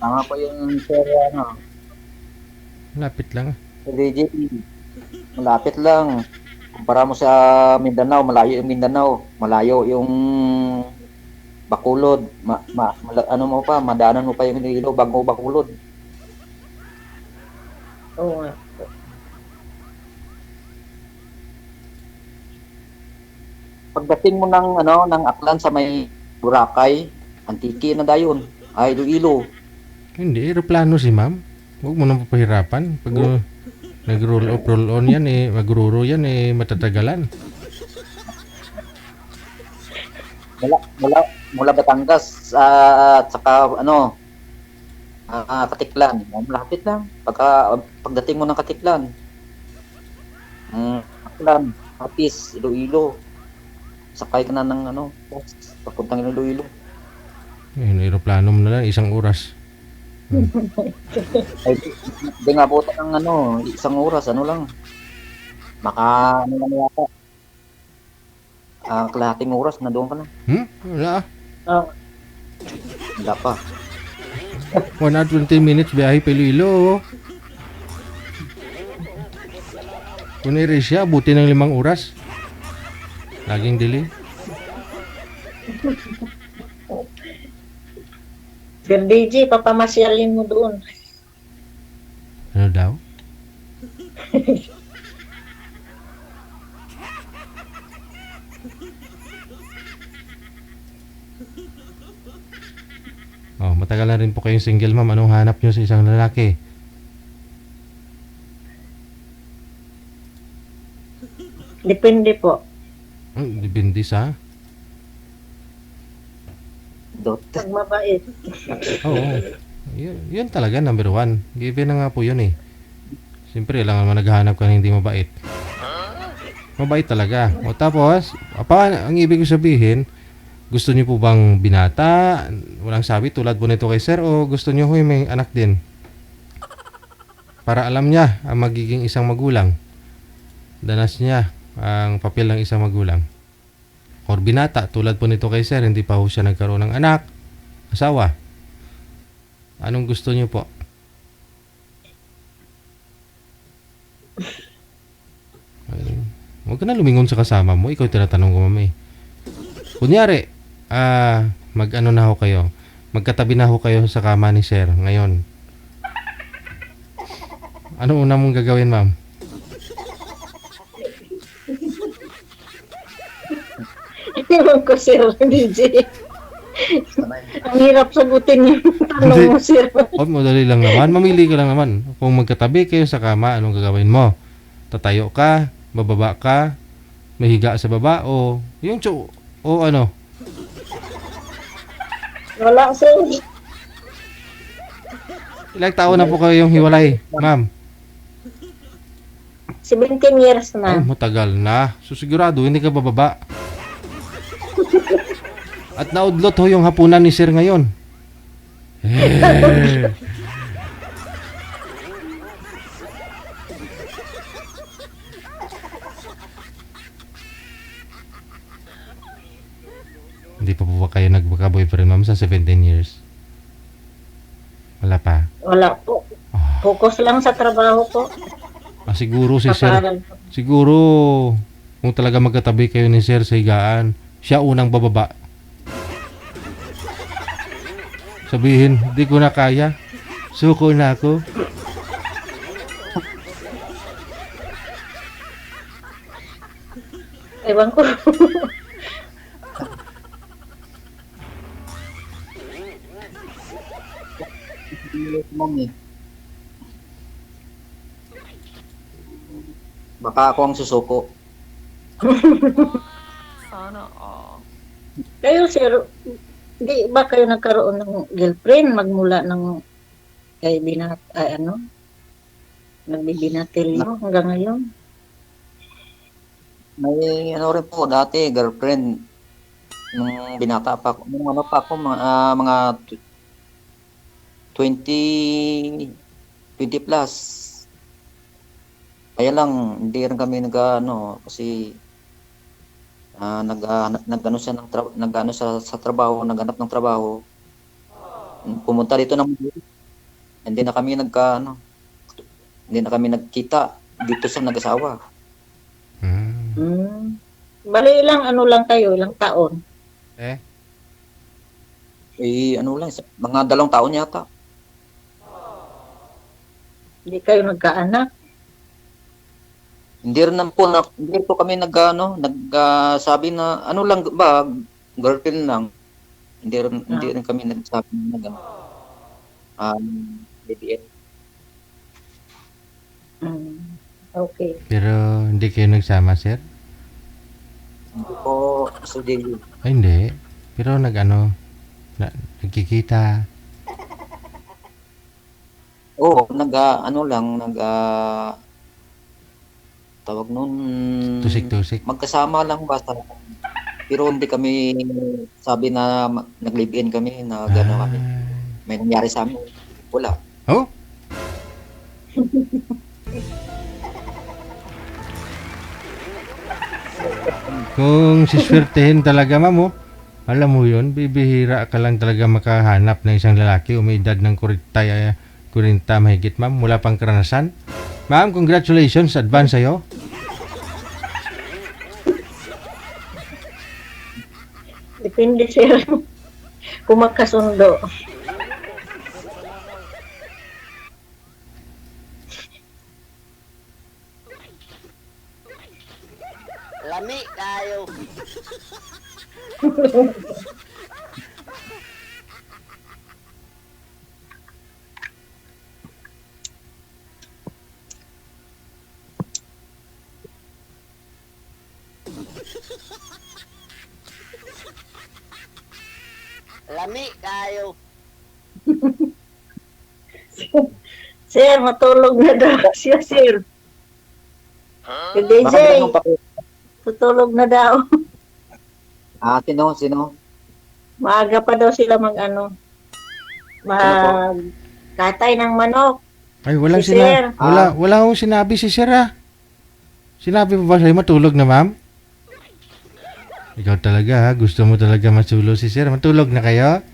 Tama po yung sir, Lapit lang ah. DJ. Malapit lang. Kumpara mo sa Mindanao, malayo yung Mindanao. Malayo yung Bacolod. Madaanan mo pa yung Iloilo bago Bacolod. Oo nga. Pagdating mo ng Aklan sa may Boracay, Antique na dayon. Ay, Iloilo. Hindi, aeroplano si ma'am. Huwag mo nang papahirapan. Pag nag-roll off, roll on yan magruro yan matatagalan. Mula Batangas at saka Katiklan. Malapit lang. Pagdating mo ng Katiklan, Aklan, Apis, Iloilo. Sakay ka na ng papuntang Iloilo. Aeroplano mo na lang, 1 oras. Ay, hindi nga po ng 1 oras, lang. Maka, lang yata. Kalahating oras, na doon ka na. Wala ah. Wala pa. 120 minutes biyahe pa Iloilo. Kung i-race siya, buti ng 5 oras. Laging delay. Sir DJ, papamasyalin mo doon. Ano daw? Matagal na rin po kayong single ma'am. Anong hanap nyo sa isang lalaki? Depende po. Depende sa? Pag mabait. Oo. Yun talaga, number 1. Given na nga po yun Siyempre, lang naman naghahanap ka ng hindi mabait. Mabait talaga. O tapos, ang ibig ko sabihin, gusto niyo po bang binata? Walang sabi tulad po nito kay sir o gusto niyo may anak din? para alam niya ang magiging isang magulang. Danas niya ang papel ng isang magulang. Or binata, tulad po nito kay Sir, hindi pa ho siya nagkaroon ng anak, asawa. Anong gusto niyo po? Ay, huwag ka na lumingon sa kasama mo. Ikaw tinatanong ko, mami. Kunyari, mag-ano na ho kayo. Magkatabi na ho kayo sa kama ni Sir ngayon. Ano una mong gagawin, ma'am? Ewan ko, sir, DJ. Ang hirap sagutin yung tanong mo, sir. O, madali lang naman. Mamili ka lang naman. Kung magkatabi kayo sa kama, anong gagawin mo? Tatayo ka? Bababa ka? Mahiga sa baba? O yung o ano? Wala, sir. Ilang taon na po kayo yung hiwalay, ma'am? 17 years Ay, na. matagal na. So, sigurado, hindi ka bababa. At naudlot ho yung hapunan ni Sir ngayon. Eh. Hindi pa po ba kayo nagka-boyfriend, ma'am, sa 17 years? Wala pa. Wala po. Focus lang sa trabaho po. Siguro si Sir, Papaaral po. siguro kung talaga magkatabi kayo ni Sir sa higaan, siya unang bababa. Sabihin, di ko na kaya. Suko na ako. Ewan ko. Mami. Baka ako ang susuko. Kayo, sir, di ba kayo nagkaroon ng girlfriend magmula ng kay nagbibinatilyo hanggang ngayon? May ano rin po dati, girlfriend. Nung binata pa ako, nung ano pa ako, mga 20 plus. Kaya lang, hindi rin kami kasi nag-ano siya nag-ano sa trabaho, naghanap ng trabaho. Pumunta dito ng hindi na kami hindi na kami nagkita dito sa nag-asawa. Bali ilang lang kayo, ilang taon? Mga 2 taon yata. Hindi kayo nagkaanak? Hindi po kami nagsabi na lang ba, girlfriend lang. Hindi rin kami nagsabi na BBM. Okay. Pero hindi kayo nagsama, Sir? Hindi po, so Ay, hindi. Pero nagkikita. Oo, tawag nun, Tusik-tusik. magkasama lang basta. Pero hindi kami sabi na nag-live-in kami na gano'n kami. May nangyari sa amin. Wala. Oh? Kung siswertehin talaga, ma'am, alam mo yun, bibihira ka lang talaga makahanap ng isang lalaki o may edad ng 40 mahigit, ma'am, mula pang karanasan. Ma'am, congratulations, advance sa'yo. Depende, sir. Kung magkasundo. Lami kayo. Lami kayo. Sir, matulog na daw siya, sir. Si DJ, tutulog na daw. Sino? Maaga pa daw sila magkatay ng manok. Ay, walang Si Sir. wala akong sinabi si Sir ah. Sinabi mo ba sa'yo matulog na, ma'am? Ikaw talaga ha, gusto mo talaga matulog si Sir. Matulog na kayo?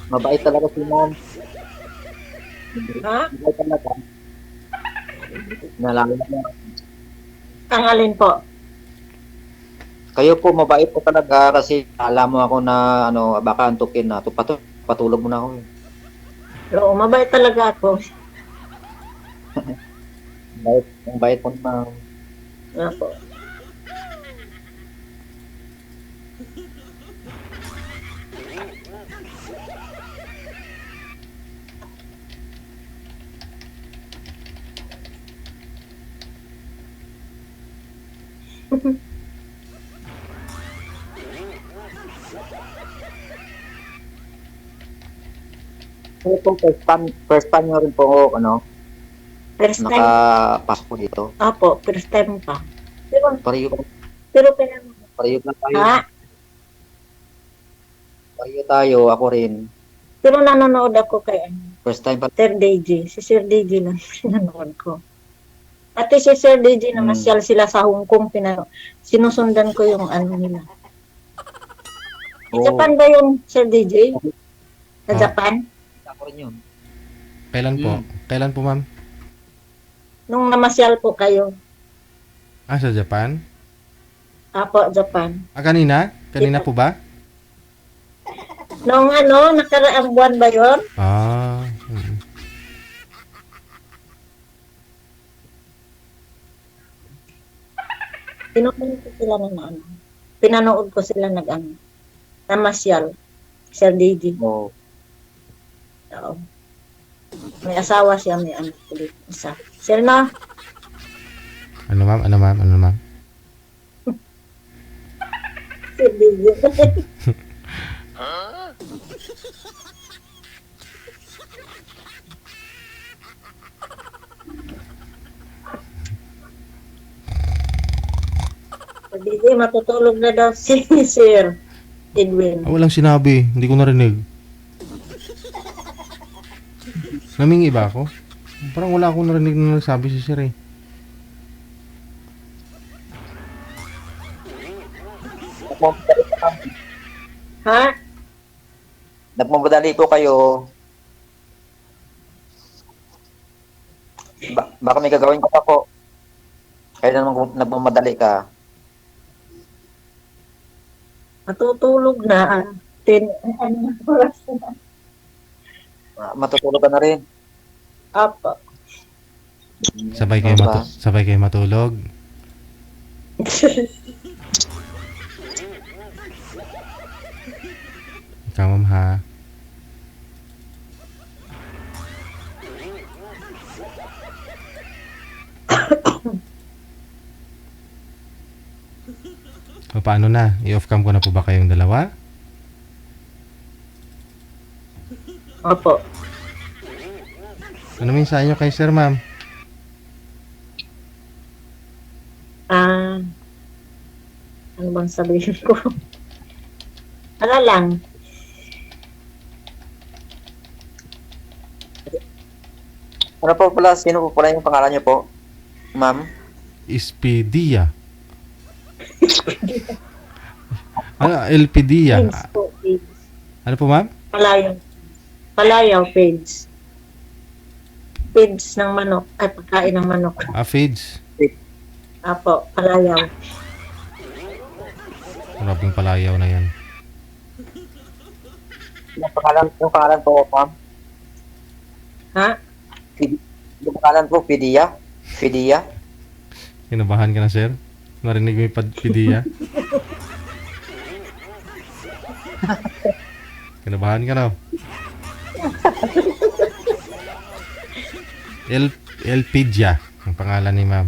Mabait talaga si ma'am. Ha? Mabait talaga. Nalala mo. Ang alin po? Kayo po, mabait po talaga kasi alam mo ako na ano, baka antukin na. Patulog mo na ako. Oo, mabait talaga ako. Ang bait po na. Opo. Ano po, first time nyo rin po, ano, First time. nakapasok po dito. Opo, first time pa. Pero, Pareho pero na tayo. ha? Pareho tayo, ako rin. Pero nanonood ako kay First time pa. Sir DJ. Si Sir DJ lang nanonood ko. Pati si Sir DJ na masyal sila sa Hong Kong, sinusundan ko yung ano nila. Oo. Japan ba yun, Sir DJ? Sa Ah. Japan? Ako rin yun. Kailan po? Kailan po, ma'am? Nung namasyal po kayo. Ah, sa Japan? Apo, Japan. Ah, kanina? Kanina po ba? Nung ano, nakaraang buwan ba yun? Ah. Pinanood ko sila ng ano. Pinanood ko sila nag-ano. Namasyal. Sir DJ. Oo. Oo. May asawa siya, may anak ulit. Isa. Sir na. Ano, ma'am? Ano, ma'am? Ano, ma'am? Sir DJ. Sir DJ, matutulog na daw si Sir Edwin. Ah, walang sinabi. Hindi ko narinig. Namingi ba ako? Parang wala akong narinig na nagsabi si Sir eh. Ha? Nagmamadali po kayo. Baka may gagawin ka pa po. Kaya naman nagmamadali ka. Matutulog na. 10 oras na. Matutulog ka na rin. Apo. Sabay kayo matulog. Ikaw, ma'am, ha? O, paano na? I-off cam ko na po ba kayong dalawa? Opo. Ano mensahe nyo kay Sir, ma'am? Ano bang sabihin ko? Ano lang. Ano po pala, sino po pala yung pangalan niyo po? Ma'am? Ispedia. Ano? Elpedia. Page po, page. Ano po, ma'am? Palayaw. Palayaw, page. Page ng manok. Ay, pagkain ng manok. Ah, Fades. Apo, palayaw. Marabing palayaw na yan. Yung pangalan po, ma'am? Ha? Yung pangalan po, Fidia? Fidia? Kinabahan ka na, Sir? Narinig mo yung Pedia? Kinabahan ka na. Elpedia ang pangalan ni ma'am.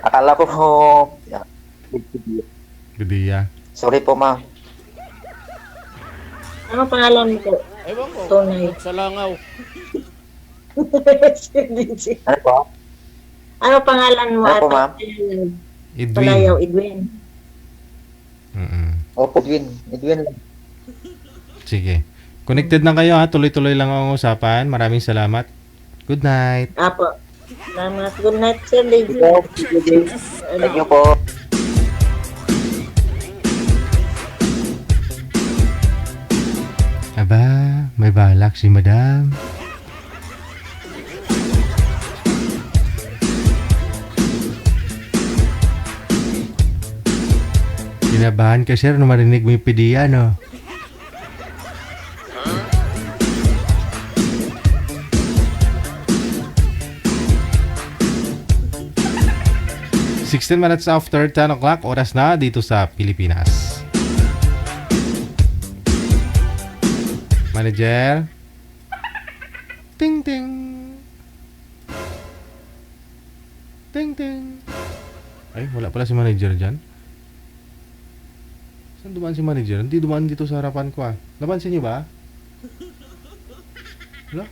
Akala ko po, Fidia. Pedia. Sorry po, ma'am. Ano pangalan mo po? Ewan ko. Tunay. Sa langaw. Ano po? Ano pangalan mo? Ano po, ma'am? Palayaw, Edwin. Edwin. Opo, Edwin. Edwin lang. Sige. Connected na kayo ha. Tuloy-tuloy lang ang usapan. Maraming salamat. Good night. Apo. Salamat. Good night, Sir Lady. Thank you po. Aba, may balak si Madam. Kinabahan ka, sir, nung marinig mo yung pidiya, no? Sixteen minutes after 10 o'clock, oras na dito sa Pilipinas. Manager? Ting ting. Ting ting. Ay, wala pala si manager dyan. Saan dumaan si manager? Hindi dumaan dito sa harapan ko ah. Napansin niyo ba? Wala?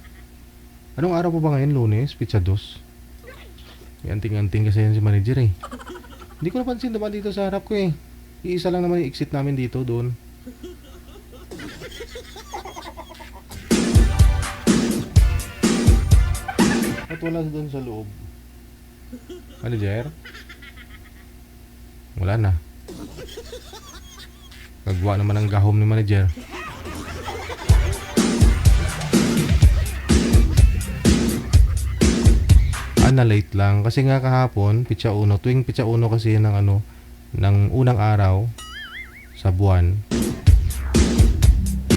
Anong araw po ba ngayon? Lunes? Pizza 2? May anting-anting kasi yan si manager eh. Hindi ko napansin dumaan dito sa harap ko eh. Iisa lang naman yung exit namin dito doon. At wala doon sa loob. Manager? Wala na. Kagwa naman ang gahom ni manager. Na late lang kasi nga kahapon pitsa uno, tuwing pitsa uno kasi ng ano ng unang araw sa buwan.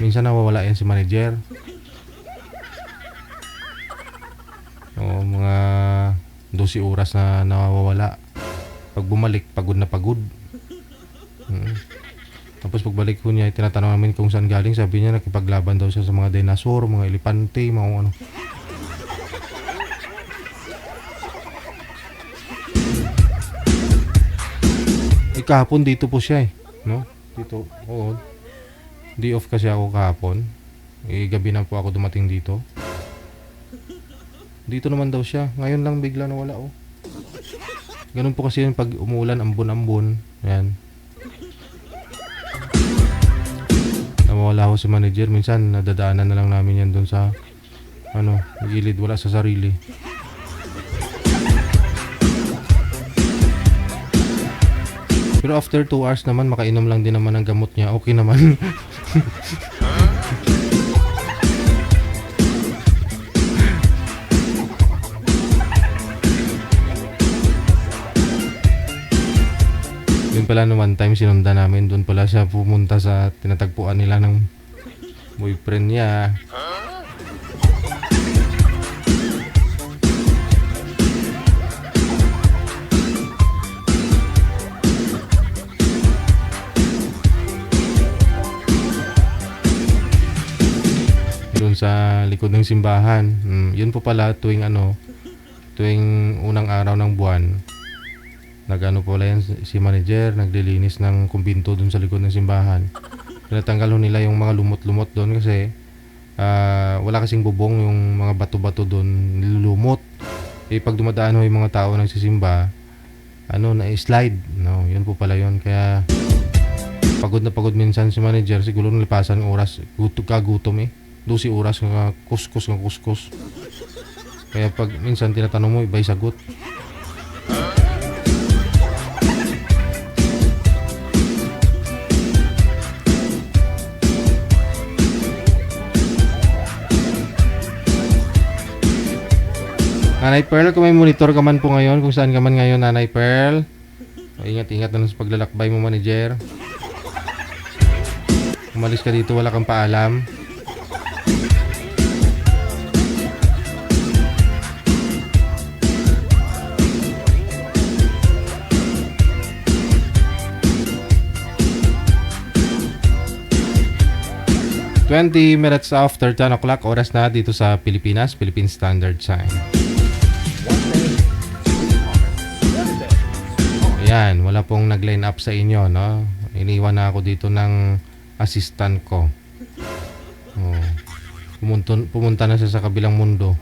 Minsan nawawala yan si manager. O mga 12 oras na nawawala. Pag bumalik, pagod na pagod. Tapos pagbalik ko niya, tinatanong namin kung saan galing. Sabi niya nakipaglaban daw siya sa mga dinosaur, mga elepante, mga ano. Kahapon dito po siya eh, no? Dito, oo. Day off kasi ako kahapon. Gabi na po ako dumating dito. Dito naman daw siya. Ngayon lang bigla nawala oh. Ganun po kasi yun pag umuulan, ambon-ambon. Ayan. Nawawala ako si manager. Minsan nadadaanan na lang namin yan doon sa ano, gilid, wala sa sarili. Pero after 2 hours naman, makainom lang din naman ng gamot niya. Okay naman. Yun pala no, one time sinundan namin. Doon pala siya pumunta sa tinatagpuan nila ng boyfriend niya. Sa likod ng simbahan. Yun po pala tuwing ano, tuwing unang araw ng buwan. Nagano pala yan si manager, naglilinis ng kumbinto dun sa likod ng simbahan. Tinatanggal nila yung mga lumot-lumot doon kasi wala kasing bubong, yung mga bato-bato doon nilulumot. Pag dumadaan yung mga tao nagsisimba, ano, na-slide. No, yun po pala yun. Kaya pagod na pagod minsan si manager, siguro nalipasan ng oras, kagutom eh. 12 oras nga kuskus. Kaya pag minsan tinatanong mo, iba'y sagot. Nanay Pearl, kung may monitor ka man po ngayon, kung saan ka man ngayon, Nanay Pearl, ingat-ingat na sa paglalakbay mo, manager. Umalis ka dito, wala kang paalam. ...20 minutes after 10 o'clock, oras na dito sa Pilipinas, Philippine Standard Time. Ayan, wala pong nag-line up sa inyo, no? Iniwan na ako dito ng assistant ko. Oh. Pumunta na siya sa kabilang mundo.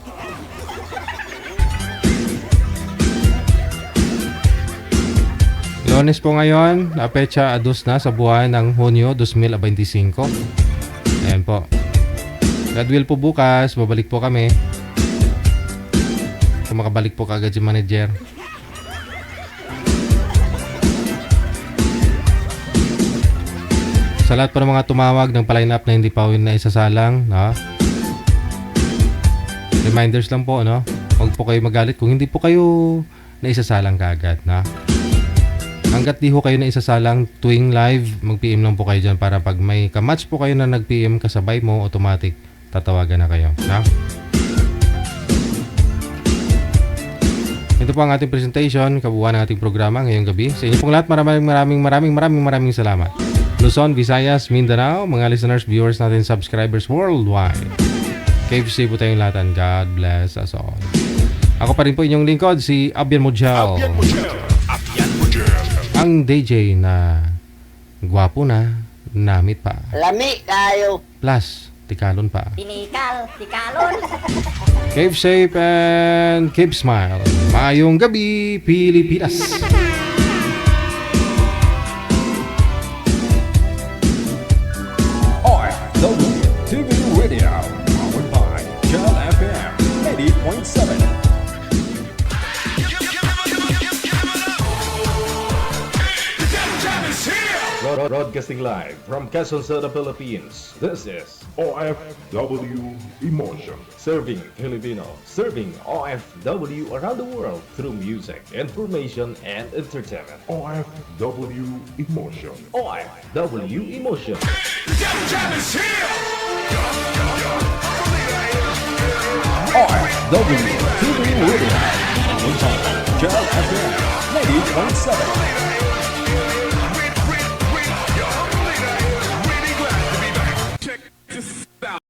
Lunes po ngayon, petsa 2 na sa buwan ng Hunyo 2025. Ayan po. God will po bukas, babalik po kami. Kung makabalik po kagad si manager. Sa lahat po ng mga tumawag ng pa-line up na hindi pa na isasalang, no? Reminders lang po, no? Huwag po kayo magalit kung hindi po kayo naisasalang kaagad, no? Hanggat di ho kayo naisasalang tuwing live, mag-PM lang po kayo dyan para pag may kamatch po kayo na nag-PM kasabay mo, automatic tatawagan na kayo, no? Ito po ang ating presentation, kabuuan ng ating programa ngayong gabi. Sa inyo pong lahat, maraming salamat. Luzon, Visayas, Mindanao, mga listeners, viewers natin, subscribers worldwide. KFC po tayong lahat and God bless us all. Ako pa rin po inyong lingkod, si Abian Mujal. Ang DJ na gwapo na, namit pa. Lami kayo. Plus, tikalon pa. Tikalon. Keep safe and keep smile. Mayong gabi, Pilipinas. TV Radio, powered by Jal FM 80.7. Broadcasting live from Quezon City, Philippines. This is OFW Emotion. Serving Filipino, serving OFW around the world through music, information, and entertainment. OFW Emotion. OFW Emotion. OFW TV Radio, powered by Jal FM 80.7.